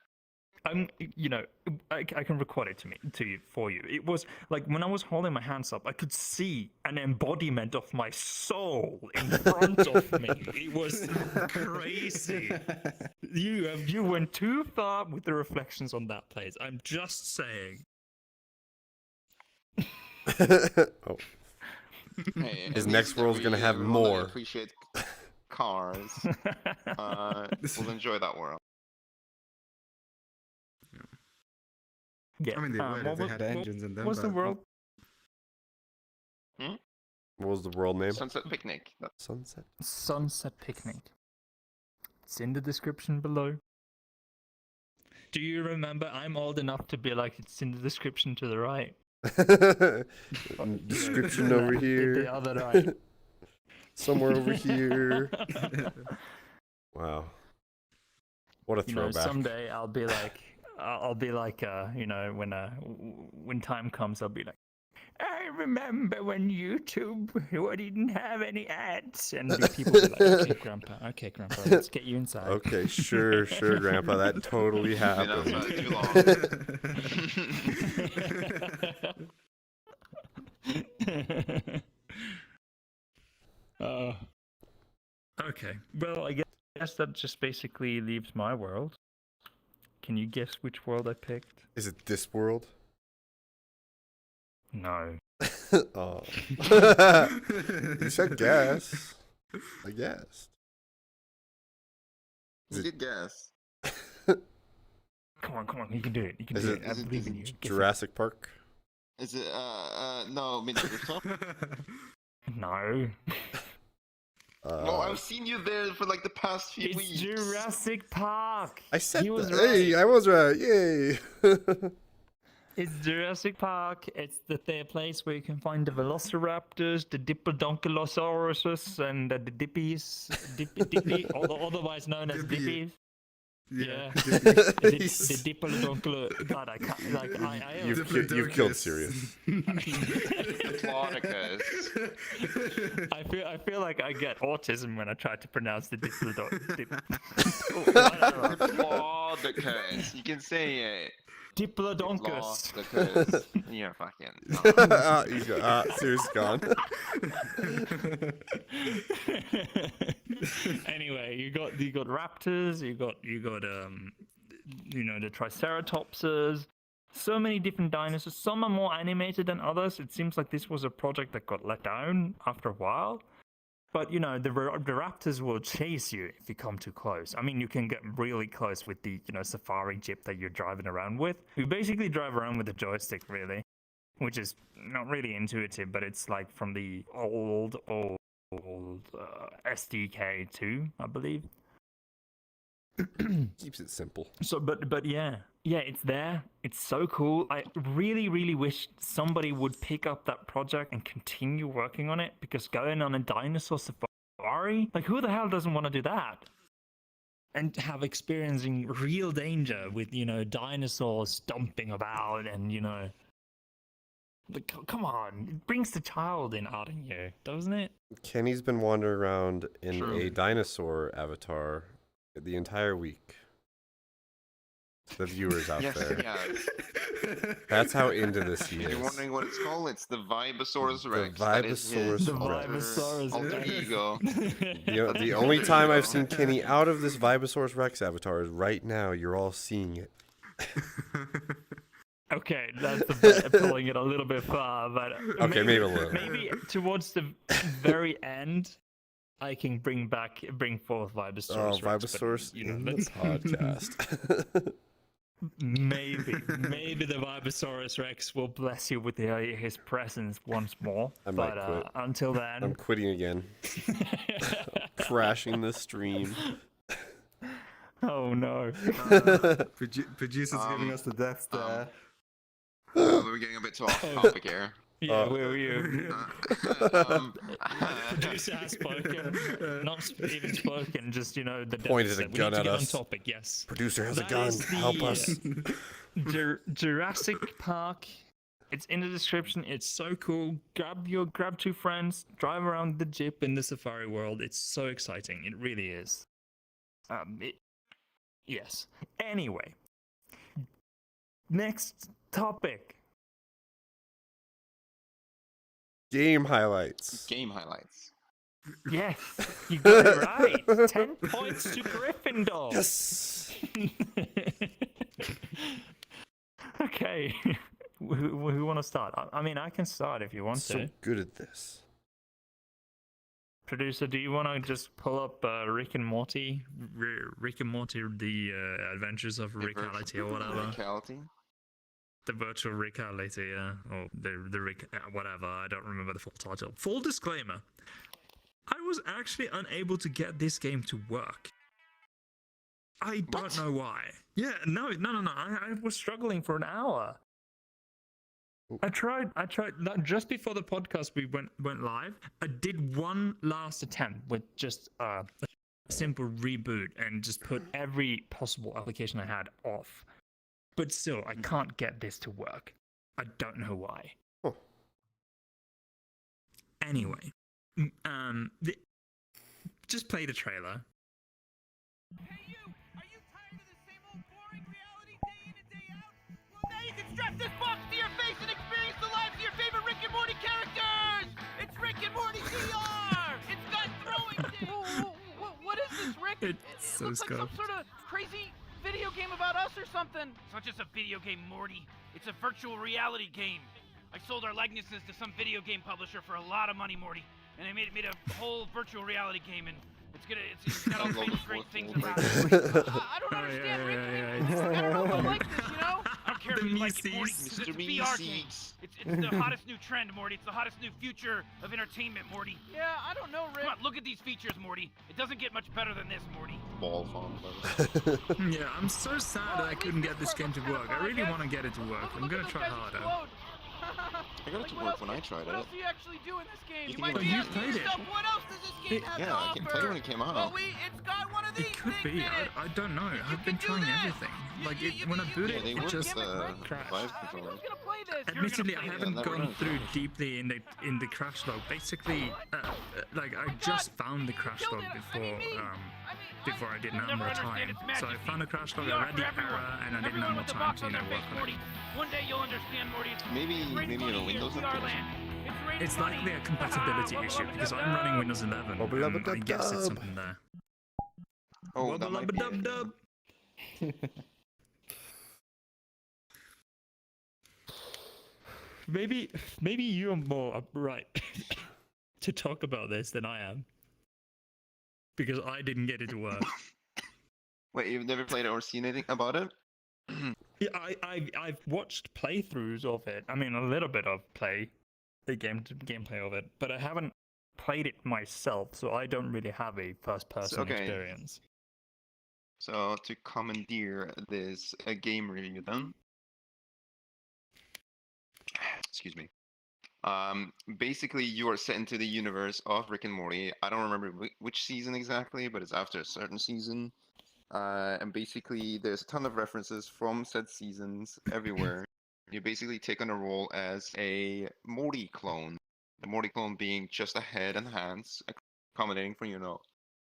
you know, I can record it to you for you. It was like when I was holding my hands up, I could see an embodiment of my soul in front of me. It was crazy. You went too far with the reflections on that place. I'm just saying. Oh, Hey, His at next least world's gonna have everyone that more. Appreciate cars. We'll enjoy that world. Yeah. I mean, they were. what They was- had what engines in them. was the but- world? what was the world name? Sunset Picnic. Sunset. Sunset Picnic. It's in the description below. Do you remember? I'm old enough to be like, it's in the description to the right. Description The- over the- here. The other right. Somewhere over here. Wow. What a You know, throwback. someday I'll be like, you know, when time comes, I'll be like, I remember when YouTube didn't have any ads, and people will be like, okay, Grandpa, let's get you inside. Okay, sure, Grandpa. That totally Been happened. outside too long. Okay, well, I guess that just basically leaves my world. Can you guess which world I picked? Is it this world? No. Oh. You said guess. I guessed. You did guess. Come on, you can do it. You can Is do it- it. I believe in you. Guess it. Jurassic Park? Is it no Midnight Rooftop? No. Well, I've seen you there for like the past few It's weeks. Jurassic Park. I said He was that. Hey, right. I was right. Yay. It's Jurassic Park. It's the place where you can find the velociraptors, the diplodonculosauruses, and the dippies, otherwise known as Dippy. dippies. Yeah. The He's- diplodonculo. God, I can't. Like, I You've killed Sirius. Diplodocus. I feel like I get autism when I try to pronounce the Diplodocus. You can say it. Diplodocus. Diplodocus. You're fucking. Sirius is gone. Anyway, you got raptors, you got you know, the triceratopses, so many different dinosaurs. Some are more animated than others. It seems like this was a project that got let down after a while. But you know, the raptors will chase you if you come too close. I mean, you can get really close with the, you know, safari jeep that you're driving around with. You basically drive around with a joystick, really, which is not really intuitive, but it's like from the old SDK2, I believe. Keeps it simple. So, but yeah, it's there. It's so cool. I really wish somebody would pick up that project and continue working on it, because going on a dinosaur safari, like, who the hell doesn't want to do that? And have experiencing real danger with, you know, dinosaurs stomping about, and, you know, like, come on, it brings the child in out in you, doesn't it? Kenny's been wandering around in True. a dinosaur avatar the entire week. The viewers out Yes, there. yeah. That's how into this he If you're is. wondering what it's called, it's the Vibosaurus The Rex. That is his Vibosaurus alter- Rex. alter ego. The only time I've seen Kenny out of this Vibosaurus Rex avatar is right now. You're all seeing it. Okay, that's a bit pulling it a little bit far, but Okay, maybe a little. Maybe towards the very end, I can bring forth Vibosaurus. Oh, Rex, but, Vibosaurus you know, in the let's podcast. maybe the Vibosaurus Rex will bless you with his presence once more. I might but quit. until then, I'm quitting again. Crashing the stream. oh no. Producer's giving us the death stare. We're getting a bit too off topic here. Yeah, where were you? Um, Producer has spoken, not even spoken, just, you know, the Pointed deficit. a We gun need to at get us. on topic, yes. Producer has That a gun. is the, Help us. Jurassic Park. It's in the description. It's so cool. Grab two friends, drive around the jeep in the safari world. It's so exciting. It really is. Yes. Anyway, Next topic. Game highlights. Game highlights. Yes, you got it right. 10 points to Gryffindor. Yes. Okay. Who want to start? I mean, I can start if you want So to. good at this. Producer, do you want to just pull up Rick and Morty? Rick and Morty, the Adventures of Rick-ality or whatever. Rick-ality? The virtual Rick-ality, yeah. Or the Rick, whatever. I don't remember the full title. Full disclaimer. I was actually unable to get this game to work. I don't know why. Yeah, no. I was struggling for an hour. I tried. Just before the podcast we went live, I did one last attempt with just a simple reboot and just put every possible application I had off. But still, I can't get this to work. I don't know why. Huh. Anyway, just play the trailer. Hey you! Are you tired of the same old boring reality day in and day out? Well, now you can strap this box to your face and experience the lives of your favorite Rick and Morty characters! It's Rick and Morty VR! It's got throwing things! What is this, Rick? It's It so looks like some scuffed. sort of crazy video game about us or something. It's not just a video game, Morty. It's a virtual reality game. I sold our likenesses to some video game publisher for a lot of money, Morty. And I made a whole virtual reality game, and it's got all kinds of great things about it. I don't understand, Rick. I don't know if I like this, you know? I don't care if you like it, Morty, because it's a VR game. It's the hottest new trend, Morty. It's the hottest new future of entertainment, Morty. Yeah, I don't know, Rick. Come on, look at these features, Morty. It doesn't get much better than this, Morty. Ball font. Yeah, I'm so sad that I couldn't get this game to work. I really want to get it to work. I'm gonna try harder. I got it to work when I tried What it. else do you actually do in this game? You You might think be you asking played it? yourself, what else does this game have to Yeah, I can play offer? when it came out. Well, it's got one of these It could things be. in it. I don't know. I've been can do trying this. everything. Like when I boot Yeah, it, they it work just the crashed. Vive Who's controller. gonna play this? Admittedly, I You're gonna haven't never gone known. through deeply in the crash log. Basically, like I just found the crash log before I didn't have more time. So I found the crash log, I read the error, and I didn't have more time to work on it. One day you'll understand, Morty. Maybe in a Windows update. It's likely a compatibility issue because I'm running Windows 11. And I guess it's something there. Oh, that might be it, yeah. Wubba-lubba-dub-dub. Maybe you're more upright to talk about this than I am. Because I didn't get it to work. Wait, you've never played it or seen anything about it? Yeah, I've watched playthroughs of it. I mean, a little bit of gameplay of it, but I haven't played it myself, so I don't really have a first-person Okay. experience. So to commandeer this game review then. Excuse me. Basically, you are set into the universe of Rick and Morty. I don't remember which season exactly, but it's after a certain season. And basically, there's a ton of references from said seasons everywhere. You basically take on a role as a Morty clone. The Morty clone being just a head and hands, accommodating for,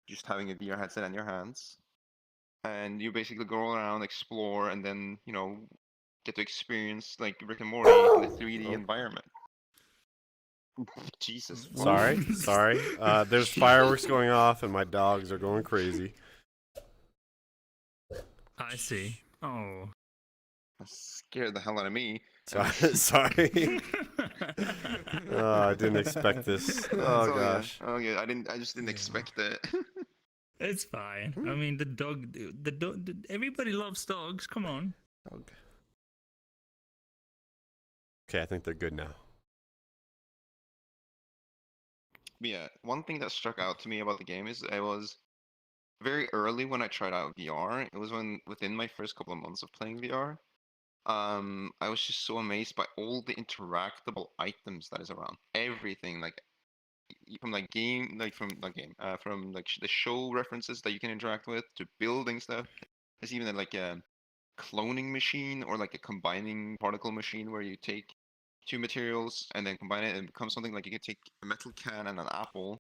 just having a VR headset and your hands. And you basically go around, explore, and then, get to experience, like, Rick and Morty in a 3D environment. Jesus. Sorry. There's fireworks going off and my dogs are going crazy. I see. Oh. That scared the hell out of me. Sorry. I didn't expect this. Oh So, gosh. Yeah. Oh yeah, I just didn't expect it. It's fine. I mean, the dog, everybody loves dogs. Come on. Okay, I think they're good now. Yeah, one thing that struck out to me about the game is it was very early when I tried out VR. It was within my first couple of months of playing VR. I was just so amazed by all the interactable items that is around. Everything, like from like the show references that you can interact with to building stuff. There's even like a cloning machine or like a combining particle machine where you take two materials and then combine it and it becomes something like you can take a metal can and an apple,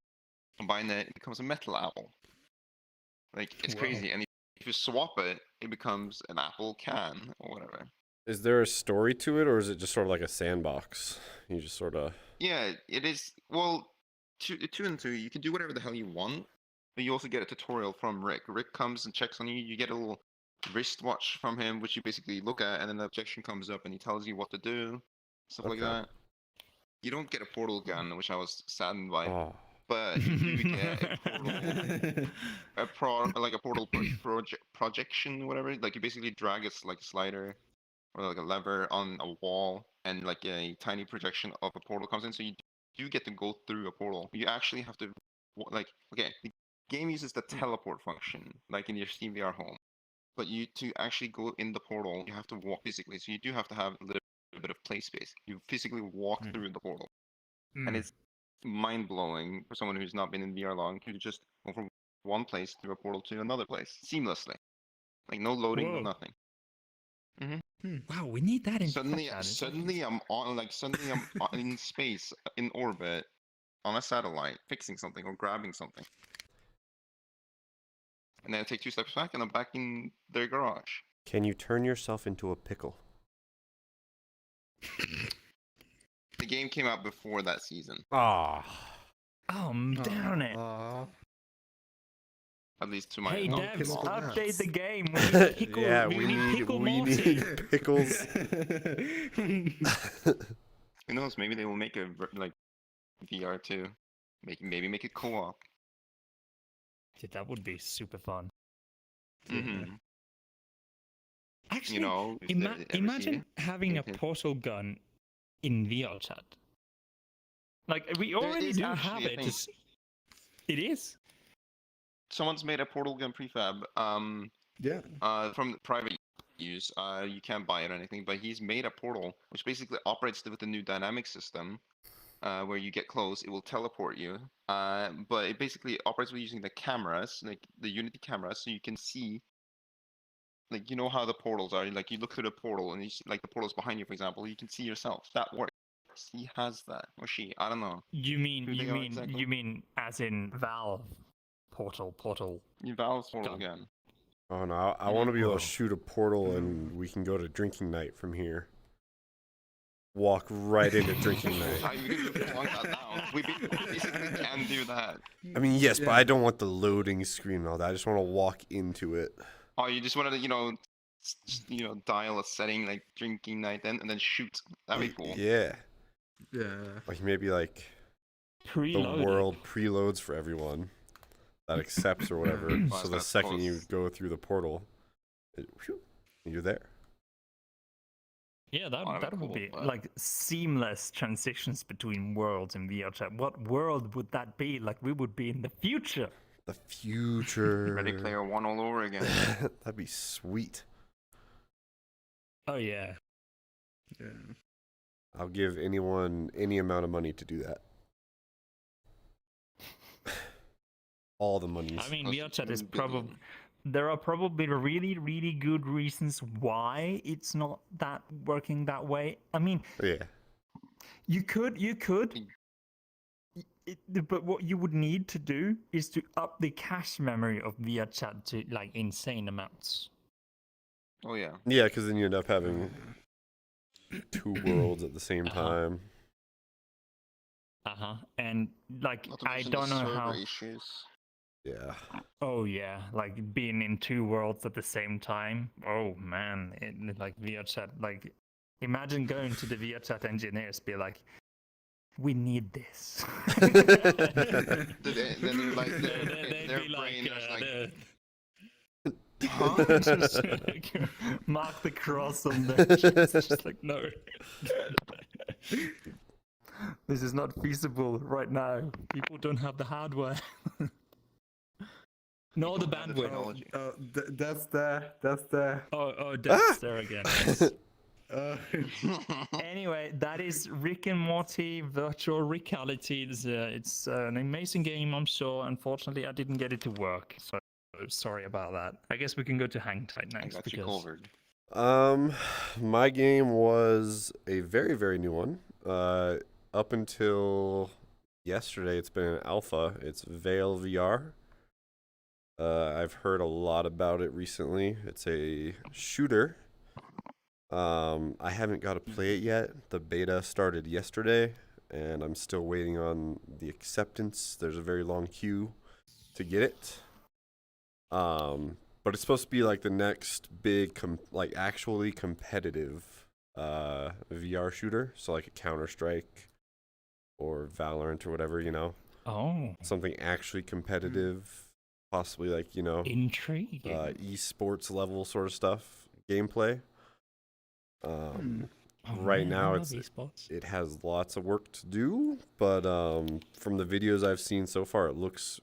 combine it becomes a metal apple. Like it's Wow. crazy. And if you swap it, it becomes an apple can or whatever. Is there a story to it, or is it just sort of like a sandbox? You just sort of. Yeah, it is. Well, two and two, you can do whatever the hell you want, but you also get a tutorial from Rick. Rick comes and checks on you. You get a little wristwatch from him, which you basically look at, and then the objection comes up, and he tells you what to do, stuff like Okay. that. You don't get a portal gun, which I was saddened by, Oh. but you do get a portal, like a portal projection, whatever. Like you basically drag it like a slider or like a lever on a wall, and like a tiny projection of a portal comes in. So you do get to go through a portal. You actually have to, like, okay, the game uses the teleport function, like in your Steam VR home. But to actually go in the portal, you have to walk physically. So you do have to have a little bit of play space. You physically walk through the portal, and it's mind blowing for someone who's not been in VR long to just go from one place through a portal to another place seamlessly, like no loading, no Whoa. nothing. Wow, we need that in Suddenly, VRChat. suddenly I'm on, like suddenly I'm in space, in orbit, on a satellite, fixing something or grabbing something. And then I take 2 steps back and I'm back in their garage. Can you turn yourself into a pickle? The game came out before that season, Ah. Oh, damn it. at least to my Hey, knowledge. devs, pickle update nuts. the game. We need pickle, Yeah, we need pickle we Morty. need pickles. Who knows? Maybe they will make a like VR too. Maybe make it co-op. Dude, that would be super fun. Mm-hmm. Actually, You know, if they ever see imagine it. having a Mhm. portal gun in VRChat. Like, we already is do have actually a it. thing. It is? Someone's made a portal gun prefab. Yeah. From private use. You can't buy it or anything, but he's made a portal which basically operates with the new dynamic system. Where you get close, it will teleport you. But it basically operates with using the cameras, like the Unity cameras, so you can see. Like, you know how the portals are. Like, you look through the portal, and you see, like the portal's behind you, for example. You can see yourself. That works. He has that, or she. I don't know. You mean, Who they are exactly? you mean as in Valve portal? You Valve's portal Gun. again. Oh no, I want to be able Whoa. to shoot a portal and we can go to drinking night from here. Walk right into drinking night. We can lock that down. We basically can do that. I mean, yes, but Yeah. I don't want the loading screen and all that. I just want to walk into it. Oh, you just wanted to, dial a setting like drinking night then, and then shoot. That'd be cool. Yeah. Yeah. Like maybe like the Preloaded. world preloads for everyone that accepts or whatever. Wow, So the that's second you close. go through the portal, you're there. Yeah, Oh, that'd that be would cool, be but- like seamless transitions between worlds in VRChat. What world would that be? Like, we would be in the future. The future. Ready Player One all over again. That'd be sweet. Oh yeah. Yeah. I'll give anyone any amount of money to do that. All the money. I mean, That's VRChat is 1 probably. billion. There are probably really, really good reasons why it's not that working that way. I mean, Yeah. you could, but what you would need to do is to up the cache memory of VRChat to like insane amounts. Oh yeah. Yeah, because then you end up having two worlds at the same Uh-huh. time. And like, Not to I mention don't the know server how. issues. Yeah. Oh yeah, like being in two worlds at the same time. Oh man, like VRChat. Like, imagine going to the VRChat engineers, be like, "We need this." Then they're like, They'd their be brain is like, huh? Just like, mark the cross on their chest. Just like, no. This is not feasible right now. People don't have the hardware. Nor the don't have the bandwidth. technology. Oh, that's the. Oh, that's there again. Yes. Uh, Anyway, that is Rick and Morty Virtual Rick-ality. It's an amazing game, I'm sure. Unfortunately, I didn't get it to work, so sorry about that. I guess we can go to Hang Tight I next got you because covered. My game was a very, very new one. Up until yesterday, it's been an alpha. It's VAIL VR. I've heard a lot about it recently. It's a shooter. I haven't got to play it yet. The beta started yesterday, and I'm still waiting on the acceptance. There's a very long queue to get it. But it's supposed to be like the next big, like actually competitive VR shooter. So like a Counter-Strike or Valorant or whatever, you know. Oh, Something actually competitive, possibly like, you know, intriguing. esports level sort of stuff, gameplay. Oh, Right man, I now love it's esports. it has lots of work to do, but from the videos I've seen so far, it looks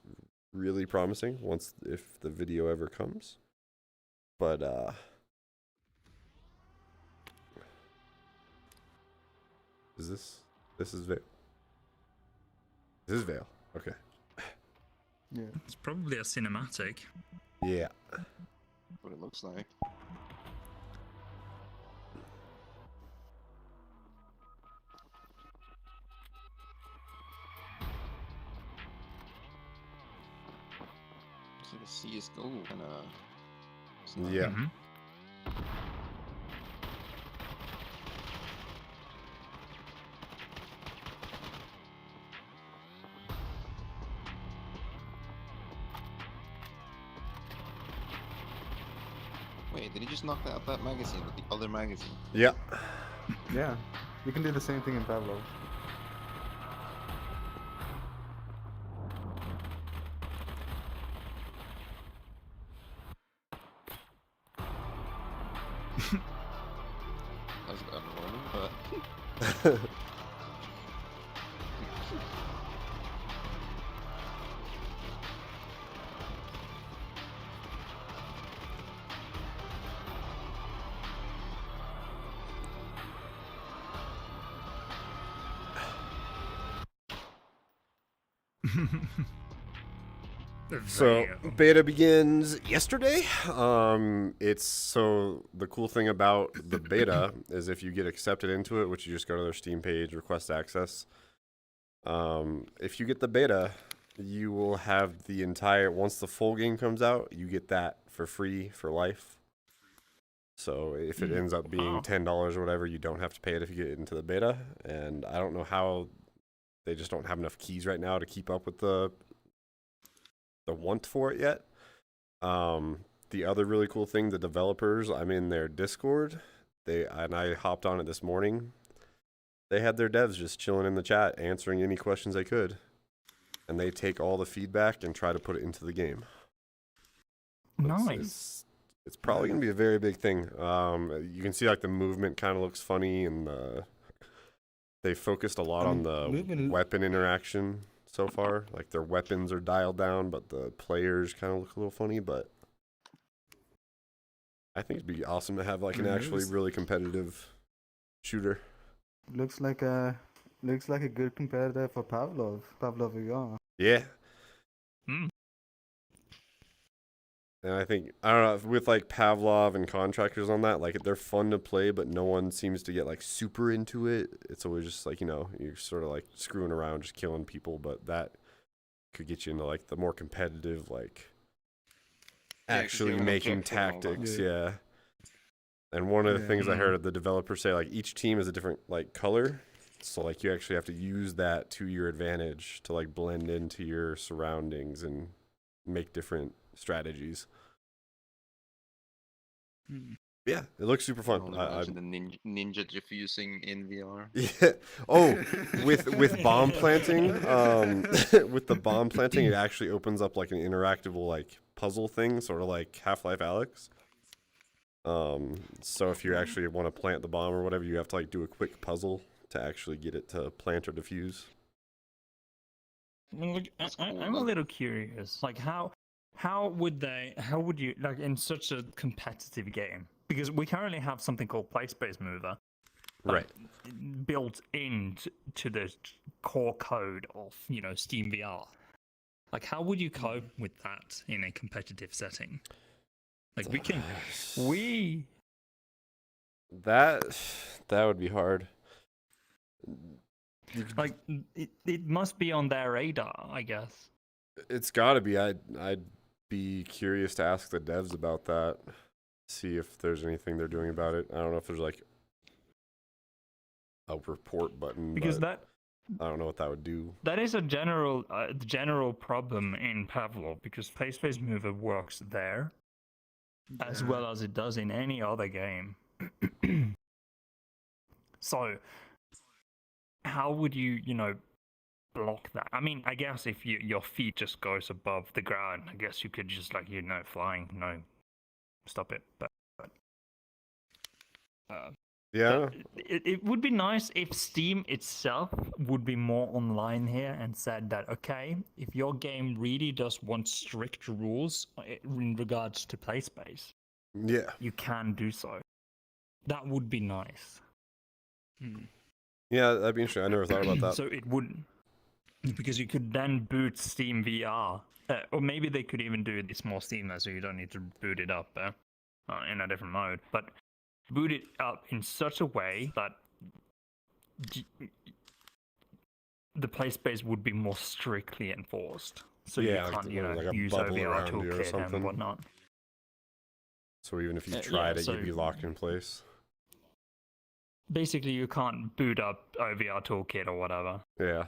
really promising. Once if the video ever comes, but is this is Veil? This is Veil. Okay. Yeah. It's probably a cinematic. Yeah. What it looks like. It's like a CS:GO kind of. Yeah. Mhm. Wait, did he just knock out that magazine with the other magazine? Yeah. Yeah. You can do the same thing in Pavlov. That was unrolling, but. So Veil. beta begins yesterday. It's so the cool thing about the beta is if you get accepted into it, which you just go to their Steam page, request access. If you get the beta, you will have the entire. Once the full game comes out, you get that for free for life. So if it ends up being Wow. $10 or whatever, you don't have to pay it if you get into the beta. And I don't know how they just don't have enough keys right now to keep up with the want for it yet. The other really cool thing, the developers, I'm in their Discord. I hopped on it this morning. They had their devs just chilling in the chat, answering any questions they could, and they take all the feedback and try to put it into the game. Nice. It's probably gonna be a very big thing. You can see like the movement kind of looks funny, and they focused a lot on the movement- weapon interaction so far. Like their weapons are dialed down, but the players kind of look a little funny. But I think it'd be awesome to have like an actually really competitive shooter. Looks like a good competitor for Pavlov. Pavlov VR. Yeah. Hmm. And I think, I don't know, with like Pavlov and contractors on that, like they're fun to play, but no one seems to get like super into it. It's always just like, you know, you're sort of like screwing around, just killing people, but that could get you into like the more competitive, like Yeah, 'cause actually you have an making objective and all that. tactics. Yeah. Yeah. And one of the Yeah. things I heard of the developers say, like each team is a different like color. So like you actually have to use that to your advantage to like blend into your surroundings and make different strategies. Yeah, it looks super I fun. can only imagine the ninja diffusing in VR. Yeah. Oh, with bomb planting, with the bomb planting, it actually opens up like an interactable like puzzle thing, sort of like Half-Life Alyx. So if you actually want to plant the bomb or whatever, you have to like do a quick puzzle to actually get it to plant or defuse. I mean, look, That's cool, I'm a though. little curious. Like, how would you, like, in such a competitive game? Because we currently have something called Play Space Mover, Right. built into the core code of, you know, Steam VR. Like, how would you cope with that in a competitive setting? Like, That would be hard. like, it must be on their radar, I guess. It's got to be. I'd be curious to ask the devs about that. see if there's anything they're doing about it. I don't know if there's like a report button, Because but I don't know what that would do. that is a general problem in Pavlov, because PlaySpace Mover works there as well as it does in any other game. So how would you block that? I mean, I guess if your feet just goes above the ground, I guess you could just like flying, stop it. But Yeah. it would be nice if Steam itself would be more online here and said that, okay, if your game really does want strict rules in regards to play space, Yeah. you can do so. That would be nice. Yeah, that'd be interesting. I never thought about that. So it wouldn't, because you could then boot Steam VR, or maybe they could even do it more seamless, so you don't need to boot it up in a different mode. But boot it up in such a way that the play space would be more strictly enforced. So Yeah, you like can't, like a use bubble OVR around you or toolkit and something. whatnot. So even if you Yeah, tried it, so- you'd be locked in place. Basically, you can't boot up OVR toolkit or whatever. Yeah.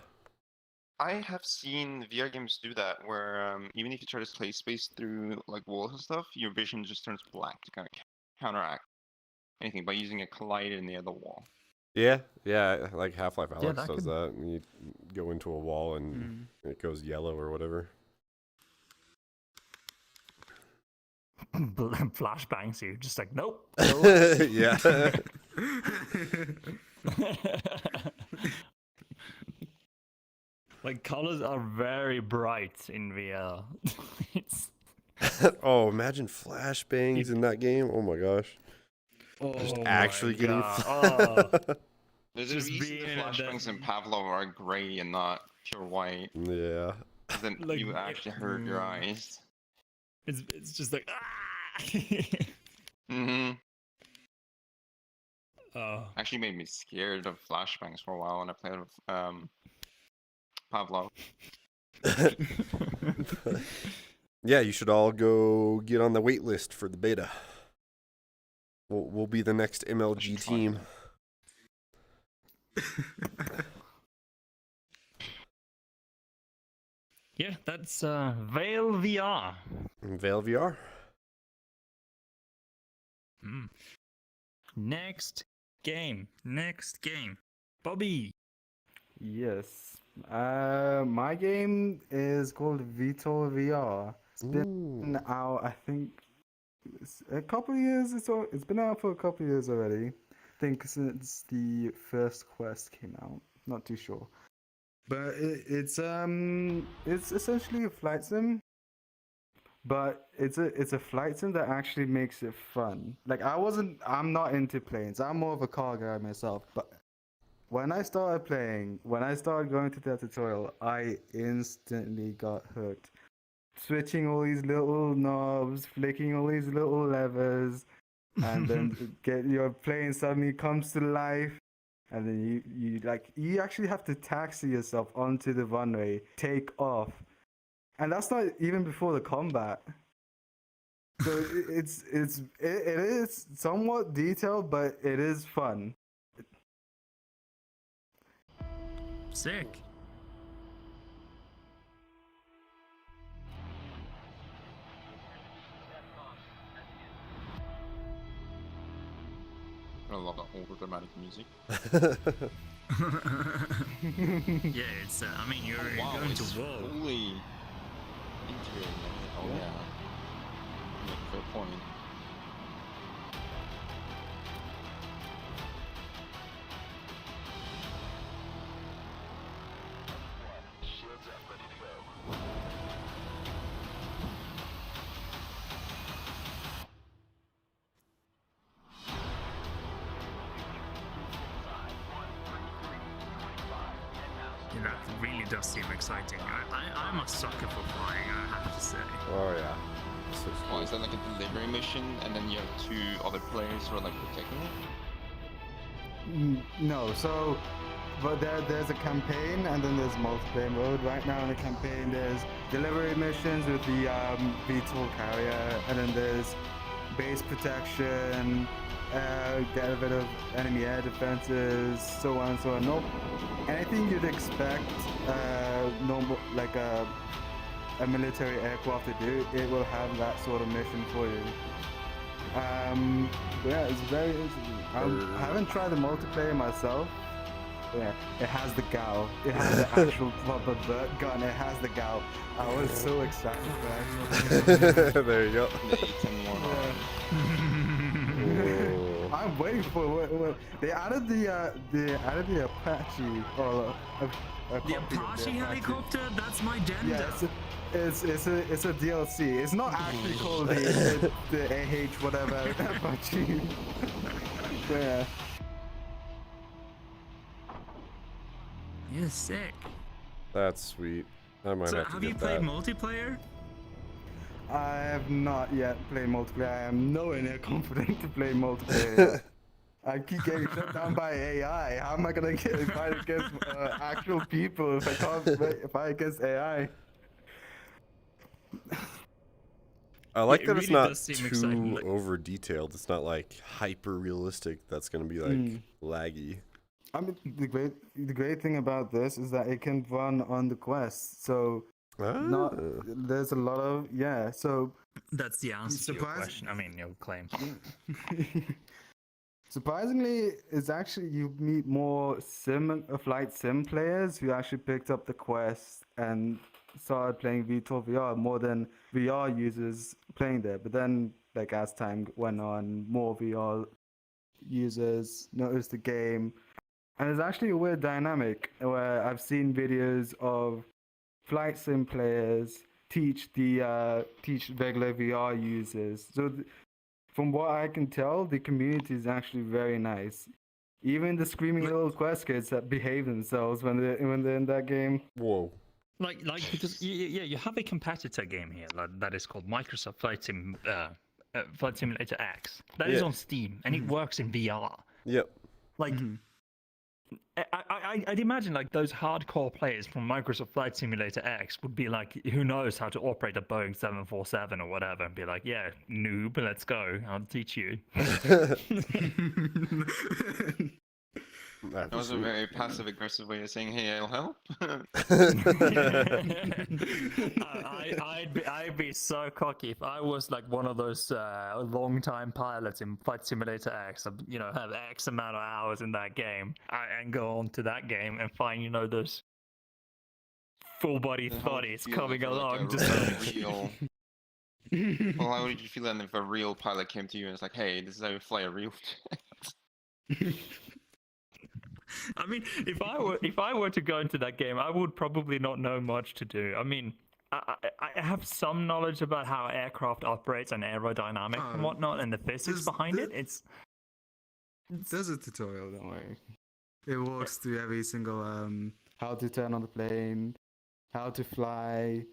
I have seen VR games do that, where even if you try to play space through like walls and stuff, your vision just turns black to kind of counteract anything by using a collider near the wall. Yeah, like Half-Life Alyx that does could- that. And you go into a wall and it goes yellow or whatever. Flashbangs you, just like, nope. Yeah. Like, colors are very bright in VR. It's Oh, imagine flashbangs in that game. Oh my gosh. Just actually getting There's a Just reason being the in a flashbangs in Pavlov are gray and not pure white. Yeah. 'Cause then Like, you actually hurt your eyes. it's just like, hmm Oh. Actually made me scared of flashbangs for a while when I played with Pavlov. Yeah, you should all go get on the wait list for the beta. We'll be the next MLG should try team. Yeah, that's VAIL VR. VAIL VR. Next game. Bobby. Yes. My game is called VTOL VR. It's been out, I think, a couple of years. It's been out for a couple of years already. I think since the first Quest came out. Not too sure. But it's essentially a flight sim. But it's a flight sim that actually makes it fun. Like I'm not into planes. I'm more of a car guy myself. But when I started playing, when I started going to that tutorial, I instantly got hooked. Switching all these little knobs, flicking all these little levers, and then your plane suddenly comes to life. And then you actually have to taxi yourself onto the runway, take off. And that's not even before the combat. So it is somewhat detailed, but it is fun. Sick. I love that whole dramatic music. Yeah, it's. I mean, you're Wow, going it's to war. fully integrated. Oh yeah. Yeah, fair point. Yeah, that really does seem exciting. I'm a sucker for flying, I have to say. Oh yeah. So Well, cool. is that like a delivery mission, and then you have two other players who are like protecting it? No, so but there's a campaign and then there's multiplayer mode. Right now in the campaign there's delivery missions with the VTOL carrier, and then there's base protection, get rid of enemy air defenses, so on and so on. No, anything you'd expect normal like a military aircraft to do, it will have that sort of mission for you. Yeah, it's very interesting. I haven't tried the multiplayer myself. Yeah, it has the gal. It has the actual proper gun. It has the gal. I was so excited for that. There you go. The Ethan Warhol. Oh. I'm waiting for what they added the Apache or a The Apache helicopter? That's my gender. Yes, it's a DLC. It's not actually called the AH whatever Apache. Yeah. You're sick. That's sweet. I might So have to have get you played that. multiplayer? I have not yet played multiplayer. I am nowhere near confident to play multiplayer. I keep getting shut down by AI. How am I gonna get fight against actual people if I can't fight against AI? I like It that it's really not does seem too exciting, like- over detailed. It's not like hyper realistic. That's gonna be like laggy. I mean, the great thing about this is that it can run on the Quest. So there's a lot of So That's the answer to your Surprise- question. I mean, your claim. surprisingly, it's actually you meet more flight sim players who actually picked up the Quest and started playing VTOL VR more than VR users playing there. But then, like as time went on, more VR users noticed the game, and it's actually a weird dynamic where I've seen videos of flight sim players teach regular VR users. So from what I can tell, the community is actually very nice. Even the screaming little Quest kids that behave themselves when they're in that game. Whoa. Like because you have a competitor game here that is called Microsoft Flight Simulator X. That is Yeah. on Steam and it works in VR. Yep. Like, I'd imagine like those hardcore players from Microsoft Flight Simulator X would be like, who knows how to operate a Boeing 747 or whatever, and be like, yeah, noob, let's go, I'll teach you. That was a very passive aggressive way of saying, "Hey, I'll help." I'd be so cocky if I was like one of those long-time pilots in Flight Simulator X. Have X amount of hours in that game, and go on to that game and find those full-body Then how would you thoughties feel coming if, like, along. a Just real. Well, how would you feel then if a real pilot came to you and was like, "Hey, this is how you fly a real jet"? I mean, if I were to go into that game, I would probably not know much to do. I mean, I have some knowledge about how aircraft operates and aerodynamics and whatnot, and the physics behind it. There's a tutorial, don't worry. It walks through every single How to turn on the plane, how to fly,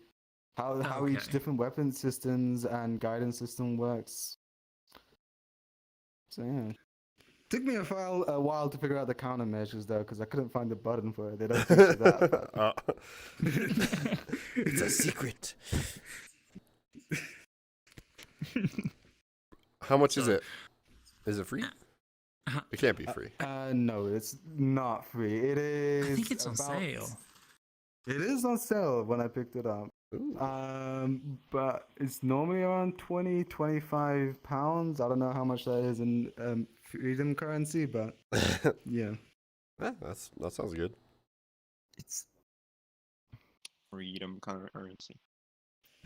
how each Okay. different weapon systems and guidance system works. So yeah. Took me a while to figure out the countermeasures though, because I couldn't find the button for it. They don't teach you that. But... It's a secret. How much is it? Is it free? It can't be free. No, it's not free. It is. I think it's on about- sale. It is on sale when I picked it up. Ooh. But it's normally around 25 pounds. I don't know how much that is in freedom currency, but yeah. Yeah, that sounds good. It's Freedom currency.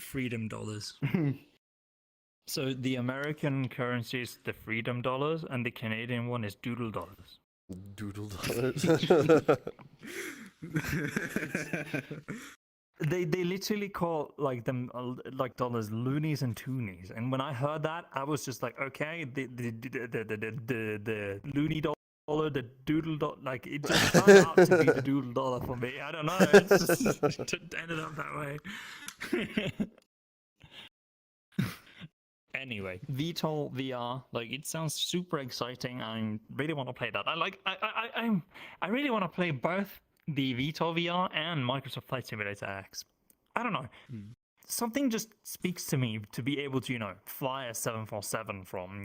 freedom dollars. So the American currency is the freedom dollars, and the Canadian one is doodle dollars. Doodle dollars. They literally call like them like dollars loonies and toonies, and when I heard that, I was just like, okay, the loony dollar, the doodle dollar, like it just turned out to be the doodle dollar for me. I don't know, it just ended up that way. Anyway, VTOL VR, like it sounds super exciting. I really want to play that. I really want to play both the VTOL VR and Microsoft Flight Simulator X. I don't know. something just speaks to me to be able to, fly a 747 from,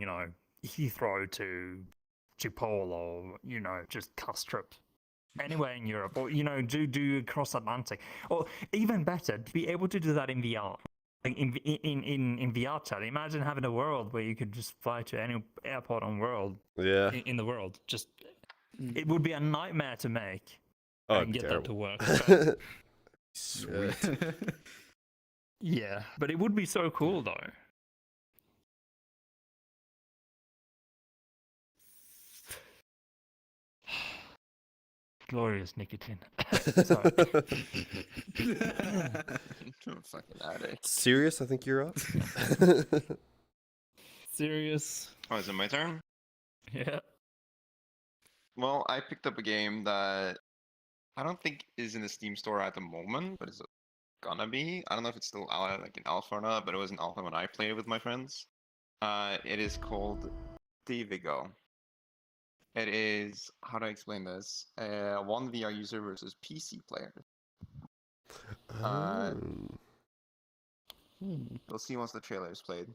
Heathrow to Pole or, just Kastrup. Anywhere in Europe, or do across Atlantic, or even better, to be able to do that in VR. Like in VRChat, imagine having a world where you could just fly to any airport on world. Yeah. In the world, just it would be a nightmare to make Oh, and get terrible. that to work. But, Sweet. yeah, but it would be so cool though. Glorious nicotine. Sorry. Fucking addict. Serious? I think you're up. Serious. Oh, is it my turn? Yeah. Well, I picked up a game that I don't think is in the Steam store at the moment, but it's gonna be. I don't know if it's still out like in alpha or not, but it was in alpha when I played with my friends. It is called DAVIGO. It is, how do I explain this? One VR user versus PC player. We'll see once the trailer is played.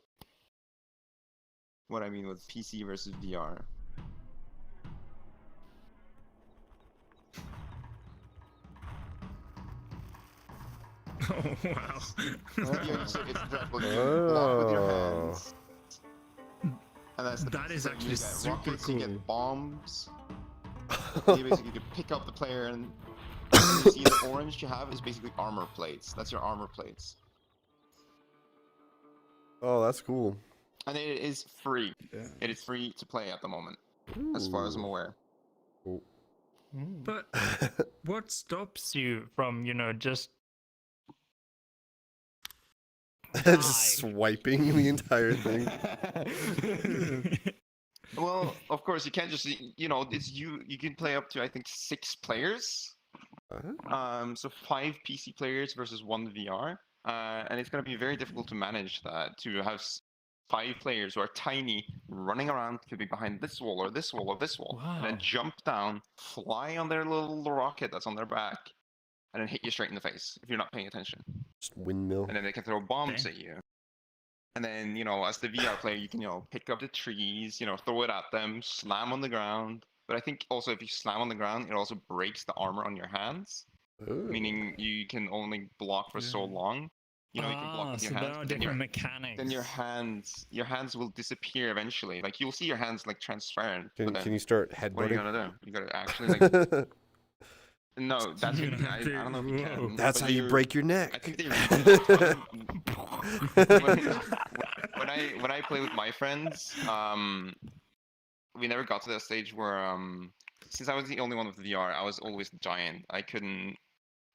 What I mean with PC versus VR. Oh, wow. So it's dreadful. You block with your hands. And that's That is actually you get super rockets, cool. You get bombs. You basically can pick up the player and you see the orange you have is basically armor plates. That's your armor plates. Oh, that's cool. And it is free. Yeah. It is free to play at the moment, as far as I'm aware. Cool. But What stops you from, just Just swiping the entire thing. Well, of course, you can't just, it's you can play up to, I think, 6 players. So 5 PC players versus 1 VR. And it's going to be very difficult to manage that, to have 5 players who are tiny, running around, could be behind this wall or this wall or this wall, and then Wow. jump down, fly on their little rocket that's on their back, and then hit you straight in the face if you're not paying attention. Just windmill. And then they can throw bombs Okay. at you. And then, as the VR player, you can, pick up the trees, throw it at them, slam on the ground. But I think also if you slam on the ground, it also breaks the armor on your hands, Ooh. meaning you can only block for so long. You can block with so your there hands, are but then different mechanics. then your hands will disappear eventually. Like you'll see your hands like transparent. Can, but then can you start what are you headbutting? gonna do? You gotta actually like. No, that's You're what, gonna I have to- don't know if you whoa. can. That's but how you you're- break your I neck. think they when I play with my friends, we never got to that stage where since I was the only one with VR, I was always the giant. I couldn't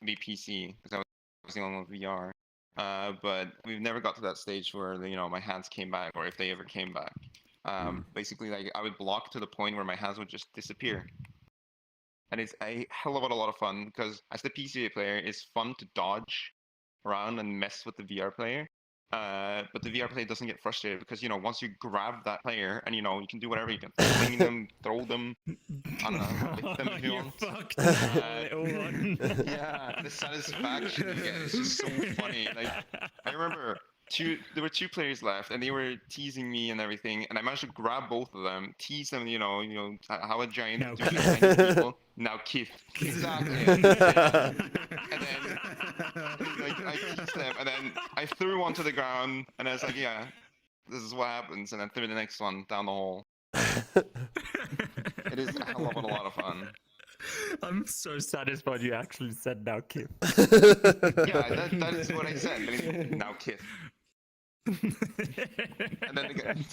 be PC because I was the only one with VR. But we've never got to that stage where my hands came back, or if they ever came back. Basically, like I would block to the point where my hands would just disappear. And it's a hell of a lot of fun because as the PC player, it's fun to dodge around and mess with the VR player. But the VR player doesn't get frustrated because once you grab that player and you can do whatever, you can fling them, throw them, I don't know, lick them if you You want. fucked that little one. Yeah, the satisfaction you get is just so funny. Like I remember there were 2 players left and they were teasing me and everything, and I managed to grab both of them, tease them, how a giant Now do to tiny people. Now kiss. Exactly. Yeah. And then I teased them and then I threw one to the ground and I was like, yeah, this is what happens, and then threw the next one down the hole. It is a hell of a lot of fun. I'm so satisfied you actually said now, Kip. Yeah, that is what I said. I mean, now kiss. And then again.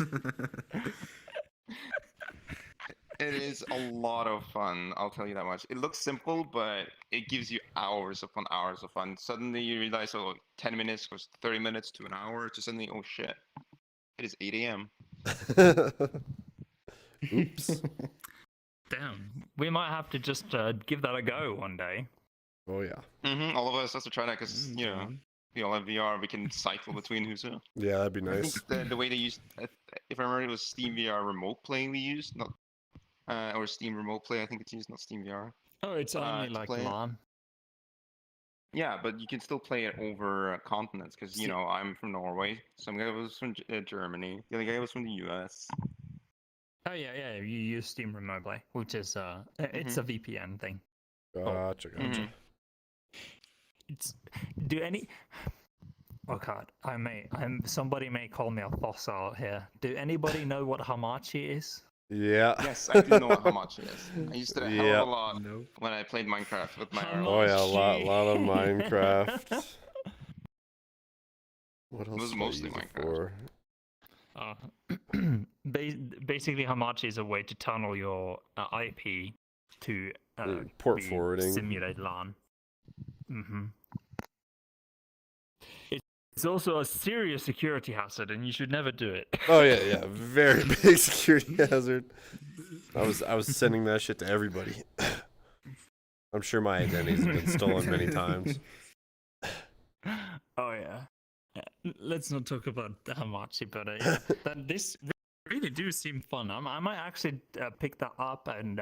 It is a lot of fun, I'll tell you that much. It looks simple, but it gives you hours upon hours of fun. Suddenly you realize, 10 minutes goes 30 minutes to an hour, to suddenly, oh shit, it is 8 a.m. Oops. Damn. We might have to just give that a go one day. Oh yeah. All of us have to try that because, we all have VR, we can cycle between who's who. Yeah, that'd be I nice. think the way they used, if I remember, it was Steam VR Remote Play we used, not, or Steam Remote Play, I think it's used, not Steam VR. Oh, it's only to like play it. LAN. Yeah, but you can still play it over continents because you know I'm from Norway. Some guy was from Germany. The other guy was from the U.S. Oh yeah, you use Steam Remote Play, which is it's a VPN thing. Gotcha. Mhm. It's do any. Oh god, somebody may call me a fossil here. Do anybody know what Hamachi is? Yeah. Yes, I do know what Hamachi is. I used it a hell Yep. of a lot when I played Minecraft with my arm. Oh yeah, a Hamachi. lot of Minecraft. What else? was did I mostly use it Minecraft. for? Basically, Hamachi is a way to tunnel your IP to Port be- forwarding. simulate LAN. It's also a serious security hazard, and you should never do it. Oh yeah, very big security hazard. I was sending that shit to everybody. I'm sure my identities have been stolen many times. Oh yeah. Let's not talk about Hamachi, but yeah, this really do seem fun. I might actually pick that up and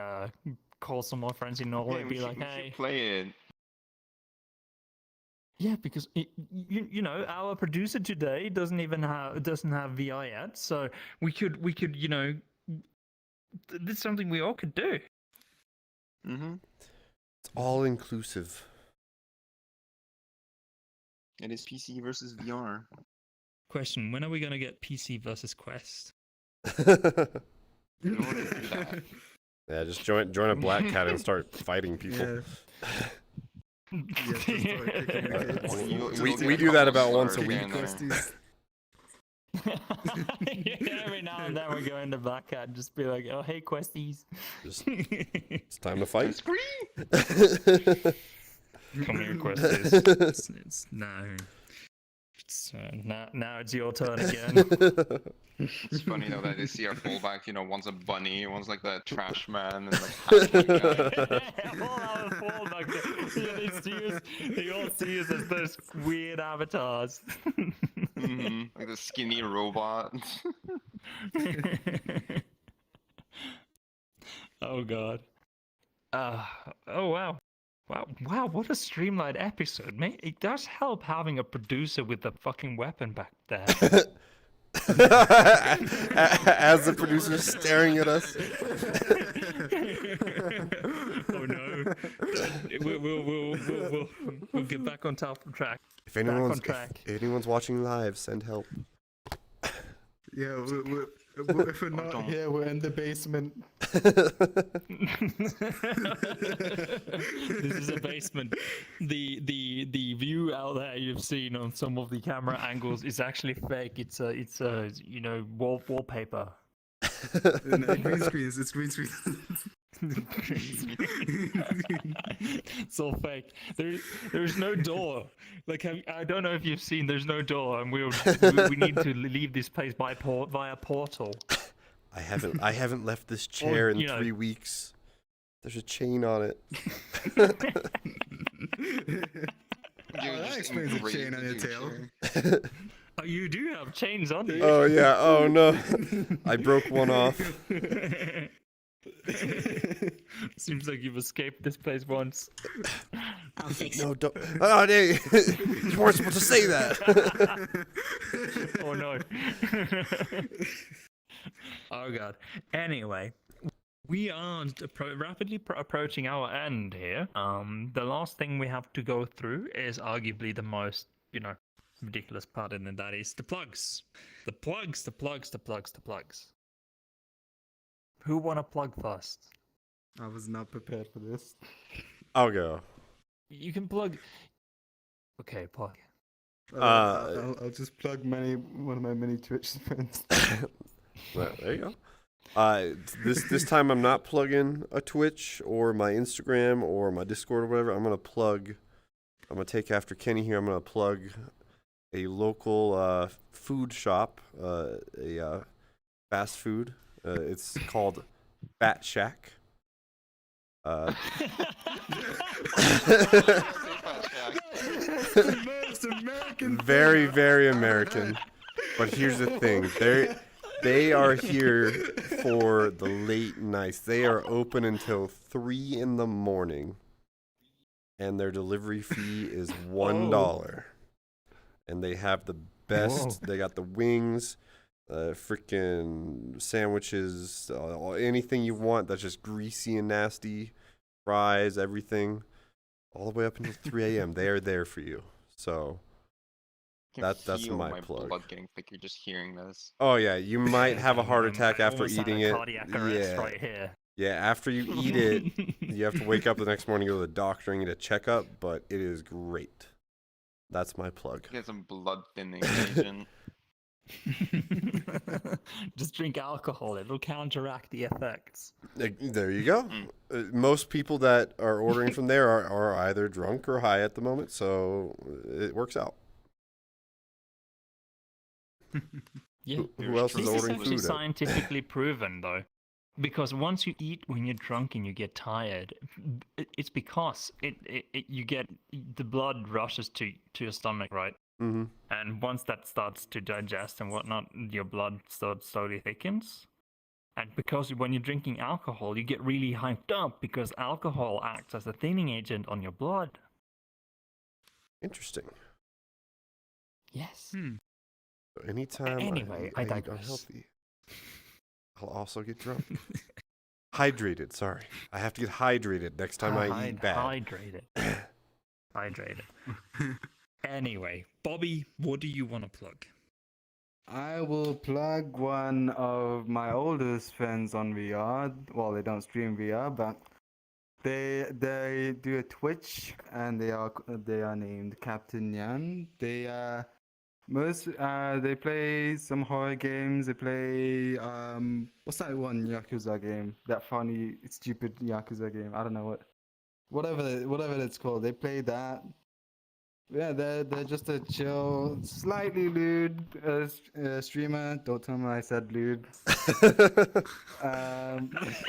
call some more friends in Norway Hey, and we be should, like, we hey. should play it. Yeah, because you know our producer today doesn't have VI yet, so we could you know this is something we all could do. Mm-hmm. It's all inclusive. It is PC versus VR. Question: when are we gonna get PC versus Quest? In order to do that, Yeah, just join a black cat and start fighting people. Yeah, just start kicking the kids. We do that about once a Sorry, week. Dan. Yeah, every now and then we go into Black Cat and just be like, oh hey Questies. Just, it's time to fight. Come here, Questies. It's no. It's, now it's your turn again. It's funny though that they see our fullback. You know, one's a bunny, one's like the trash man, and like All our fallback, they all see us as those weird avatars. like the skinny robot. Oh god. Oh wow. Wow, what a streamlined episode, mate. It does help having a producer with a fucking weapon back there. As the producer's staring at us. Oh no. We'll get back on top of track. If anyone's on track. if anyone's watching live, send help. Yeah, if we're not here, we're in the basement. This is a basement. The view out there you've seen on some of the camera angles is actually fake. It's a you know wallpaper. No, green screens. It's green screens. It's all fake. There's no door. Like I don't know if you've seen. There's no door, and we need to leave this place via portal. I haven't left this chair in 3 weeks. There's a chain on it. That explains the chain on your tail. Oh, you do have chains on you. Oh yeah. Oh no. I broke one off. Seems like you've escaped this place once. I'll fix it. No, don't. Oh, dang. You weren't supposed to say that. Oh no. Oh god. Anyway, we are rapidly approaching our end here. The last thing we have to go through is arguably the most, ridiculous part, and that is the plugs. The plugs. Who wanna plug first? I was not prepared for this. I'll go. You can plug. Okay, plug. I'll just plug one of my many Twitch friends. Well, there you go. This time I'm not plugging a Twitch or my Instagram or my Discord or whatever. I'm gonna take after Kenny here. I'm gonna plug a local food shop, a fast food. It's called Fat Shack. Most American. Very, very American. But here's the thing. They are here for the late nights. They are open until 3 in the morning. and their delivery fee is $1. And they have the best. They got the wings, freaking sandwiches, anything you want that's just greasy and nasty, fries, everything, all the way up until 3 a.m. They are there for you. So that's my plug. Blood getting thick. You're just hearing this. Oh yeah, you might have a heart attack after Almost had eating a it. cardiac arrest right here. Yeah, after you eat it, you have to wake up the next morning, go to the doctor, and get a checkup. But it is great. That's my plug. Get some blood thinning agent. Just drink alcohol; it'll counteract the effects. There you go. Most people that are ordering from there are either drunk or high at the moment, so it works out. Yeah. Who else is This is ordering actually food? scientifically proven, though, because once you eat when you're drunk and you get tired, it's because you get the blood rushes to your stomach, right? Mm-hmm. And once that starts to digest and whatnot, your blood slowly thickens. And because when you're drinking alcohol, you get really hyped up because alcohol acts as a thinning agent on your blood. Interesting. Yes. So anytime Anyway, I eat digress. unhealthy, I'll also get drunk. Hydrated, sorry. I have to get hydrated next time I eat bad. Hydrated. Hydrated. Anyway, Bobby, what do you want to plug? I will plug one of my oldest friends on VR. Well, they don't stream VR, but they do a Twitch, and they are named Captain Yan. They they play some horror games. They play what's that one Yakuza game? That funny, stupid Yakuza game. I don't know whatever it's called. They play that. Yeah, they're just a chill, slightly lewd streamer. Don't tell me I said lewd.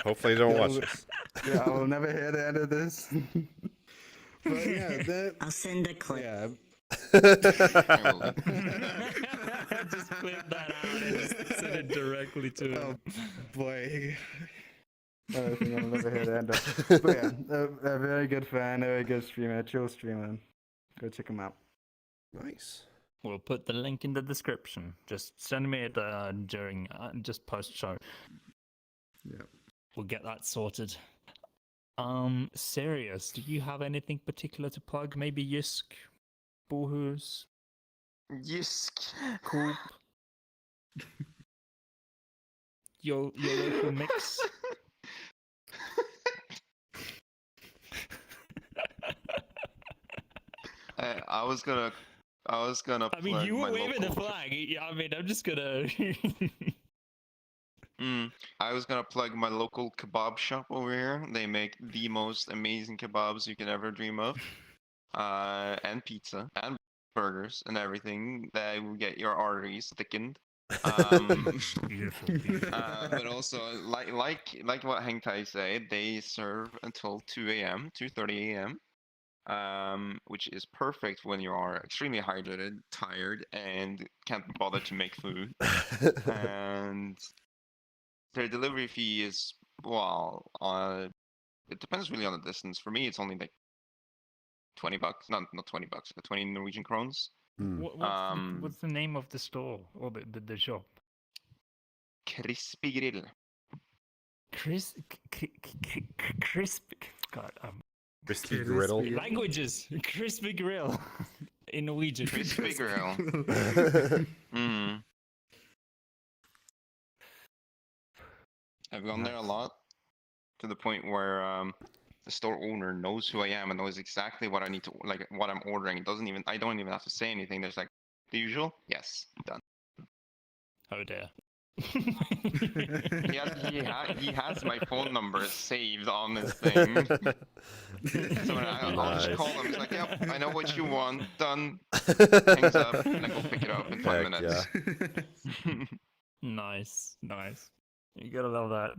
Hopefully, you don't watch this. Yeah, I will never hear the end of this. But yeah, I'll send a clip. yeah. Just clip that out and just send it directly to him. Oh boy. I think I'll never hear the end of it. But yeah, a very good fan, a very good streamer, a chill streamer. Go check him out. Nice. We'll put the link in the description. Just send me it during, just post show. Yeah. We'll get that sorted. Sirius, do you have anything particular to plug? Maybe Yisk, Boohoo's, Yisk. Coop, your local mix? I was gonna. I mean, plug you were my waving the local- flag. I mean, I'm just gonna. I was gonna plug my local kebab shop over here. They make the most amazing kebabs you can ever dream of, and pizza and burgers and everything that will get your arteries thickened. Beautiful. But also, like what Hengtai said, they serve until 2 a.m., 2:30 a.m. Which is perfect when you are extremely hydrated, tired, and can't be bothered to make food. And their delivery fee is, well, it depends really on the distance. For me, it's only like $20. Not $20, 20 Norwegian krones. What's the name of the store or the shop? Crispy Grill. Crisp. God, Crispy griddle. languages. Crispy Grill in Norwegian. Crispy Grill. I've gone there a lot, to the point where the store owner knows who I am and knows exactly what I need to, like, what I'm ordering. I don't even have to say anything. There's like, the usual? Yes, done. Oh dear. He has my phone number saved on this thing. So I'll just call him. He's like, yep, I know what you want. Done. Hangs up, and I go pick it up in 5 Heck minutes. Nice. You gotta love that.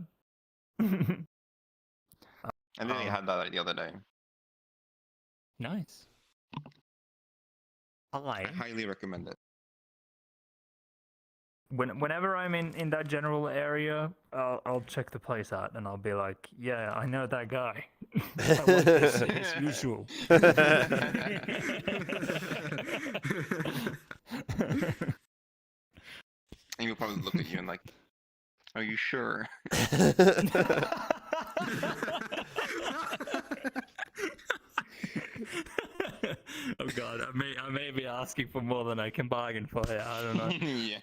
I think I had that the other day. Nice. I highly recommend it. whenever I'm in that general area, I'll check the place out and I'll be like, yeah, I know that guy. I want this as usual. And he'll probably look at you and like, are you sure? Oh god, I may be asking for more than I can bargain for here. I don't know. Yeah.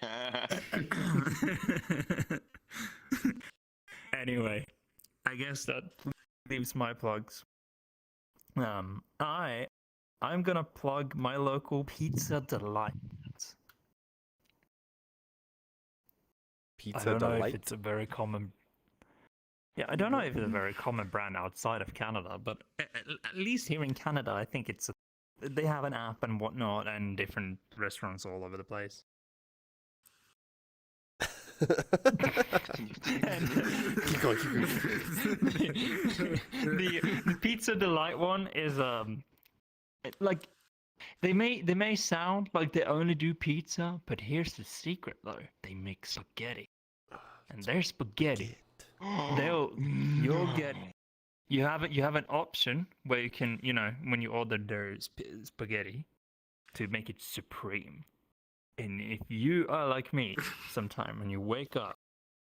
Anyway, I guess that leaves my plugs. I'm gonna plug my local Pizza Delight. I Pizza don't know if Delight. it's a very common. Yeah, I don't know if it's a very common brand outside of Canada, but at least here in Canada, I think they have an app and whatnot, and different restaurants all over the place. Keep going. The Pizza Delight one is like they may sound like they only do pizza, but here's the secret though: they make spaghetti, and their spaghetti. You have an option where you can, when you order their spaghetti, to make it supreme. And if you are like me, sometime when you wake up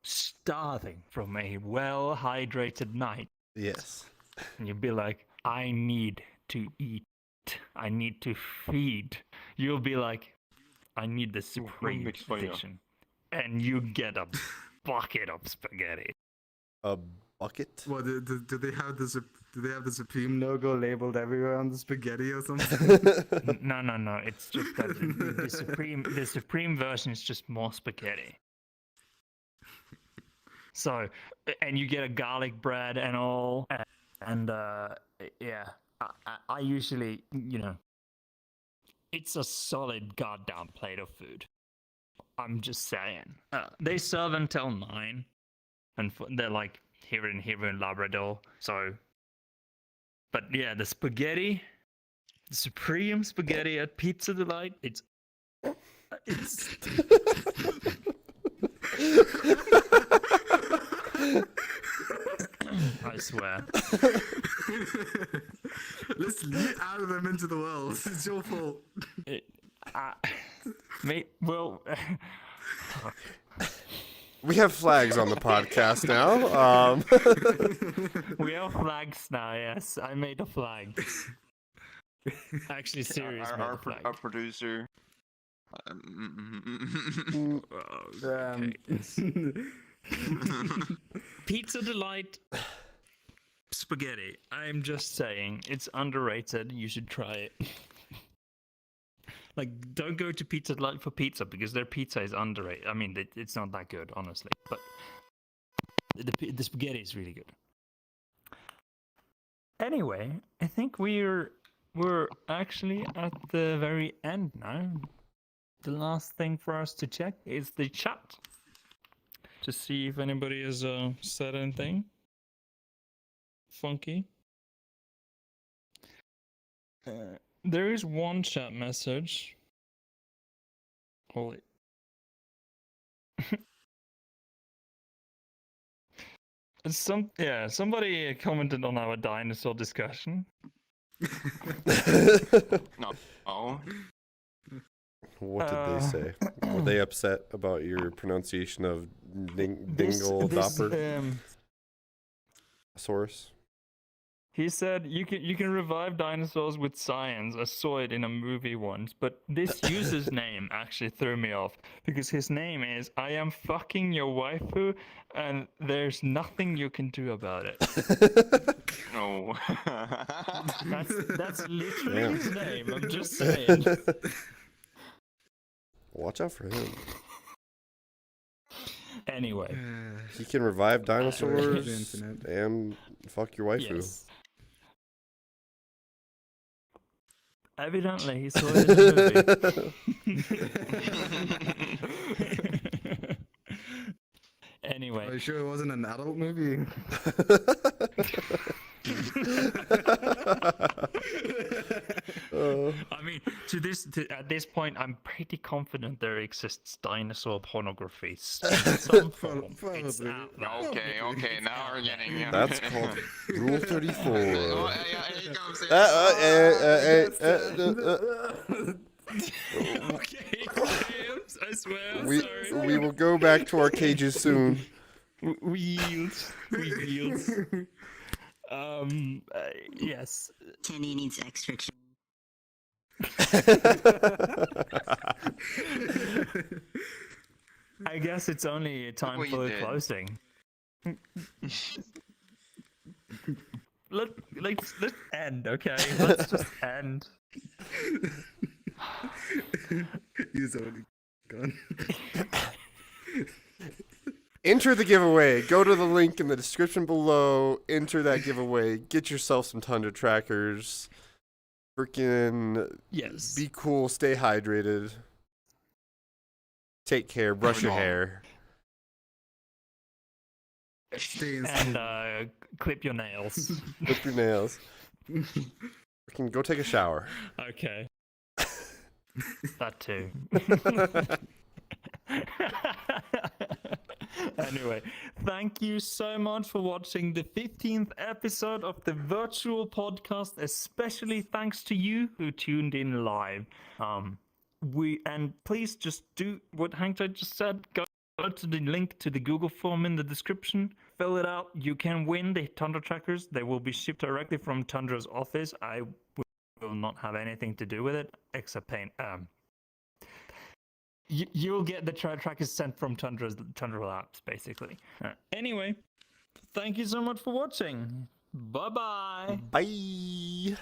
starving from a well-hydrated night, Yes. and you'll be like, I need to eat, I need to feed. You'll be like, I need the supreme edition, and you get a bucket of spaghetti. A bucket? What do they have the Supreme logo labeled everywhere on the spaghetti or something? No. It's just that the supreme version is just more spaghetti. So, and you get a garlic bread and all, and yeah, I usually, it's a solid goddamn plate of food. I'm just saying. They serve until 9, and they're like here in Labrador. So, but yeah, the spaghetti, the supreme spaghetti at Pizza Delight, it's. I swear. Listen, you outed them into the world. It's your fault. Well. We have flags on the podcast now. We have flags now, yes. I made a flag. Actually, Sirius made a flag. Our producer. Pizza Delight spaghetti. I'm just saying, it's underrated. You should try it. Like, don't go to Pizza Delight for pizza, because their pizza is underrated. I mean, it's not that good, honestly. But the spaghetti is really good. Anyway, I think we're actually at the very end now. The last thing for us to check is the chat, to see if anybody has said anything funky. There is one chat message. Holy. Somebody commented on our dinosaur discussion. No. Oh. What did they say? Were they upset about your pronunciation of dingle dopper? He said you can revive dinosaurs with science. I saw it in a movie once, but this user's name actually threw me off, because his name is I am fucking your waifu, and there's nothing you can do about it. No. That's literally his name. I'm just saying. Watch out for him. Anyway, He can revive dinosaurs and fuck your waifu. yes. Evidently, he saw it in the movie. Anyway. Are you sure it wasn't an adult movie? I mean, At this point, I'm pretty confident there exists dinosaur pornography in some form. It's Probably. out there. Okay, now we're getting. That's called Rule 34. Oh, yeah, here he comes. Okay, I swear. I'm sorry. We will go back to our cages soon. We yield. We yield. Yes. Kenny needs extra chill. I guess it's only time what for you the did. closing. Let's end, okay? Let's just end. He's already gone. Enter the giveaway. Go to the link in the description below. Enter that giveaway. Get yourself some Tundra trackers. Freaking Yes. be cool. Stay hydrated. Take care. Brush your hair. Stay in And clip your nails. Clip your nails. Freaking go take a shower. Okay. That too. Anyway, thank you so much for watching the 15th episode of the virtual podcast. Especially thanks to you who tuned in live. Please just do what Hangtai just said. Go to the link to the Google form in the description. Fill it out. You can win the Tundra trackers. They will be shipped directly from Tundra's office. I will not have anything to do with it except paying. You'll get the trackers sent from Tundra Labs, basically. Anyway, thank you so much for watching. Bye-bye. Bye.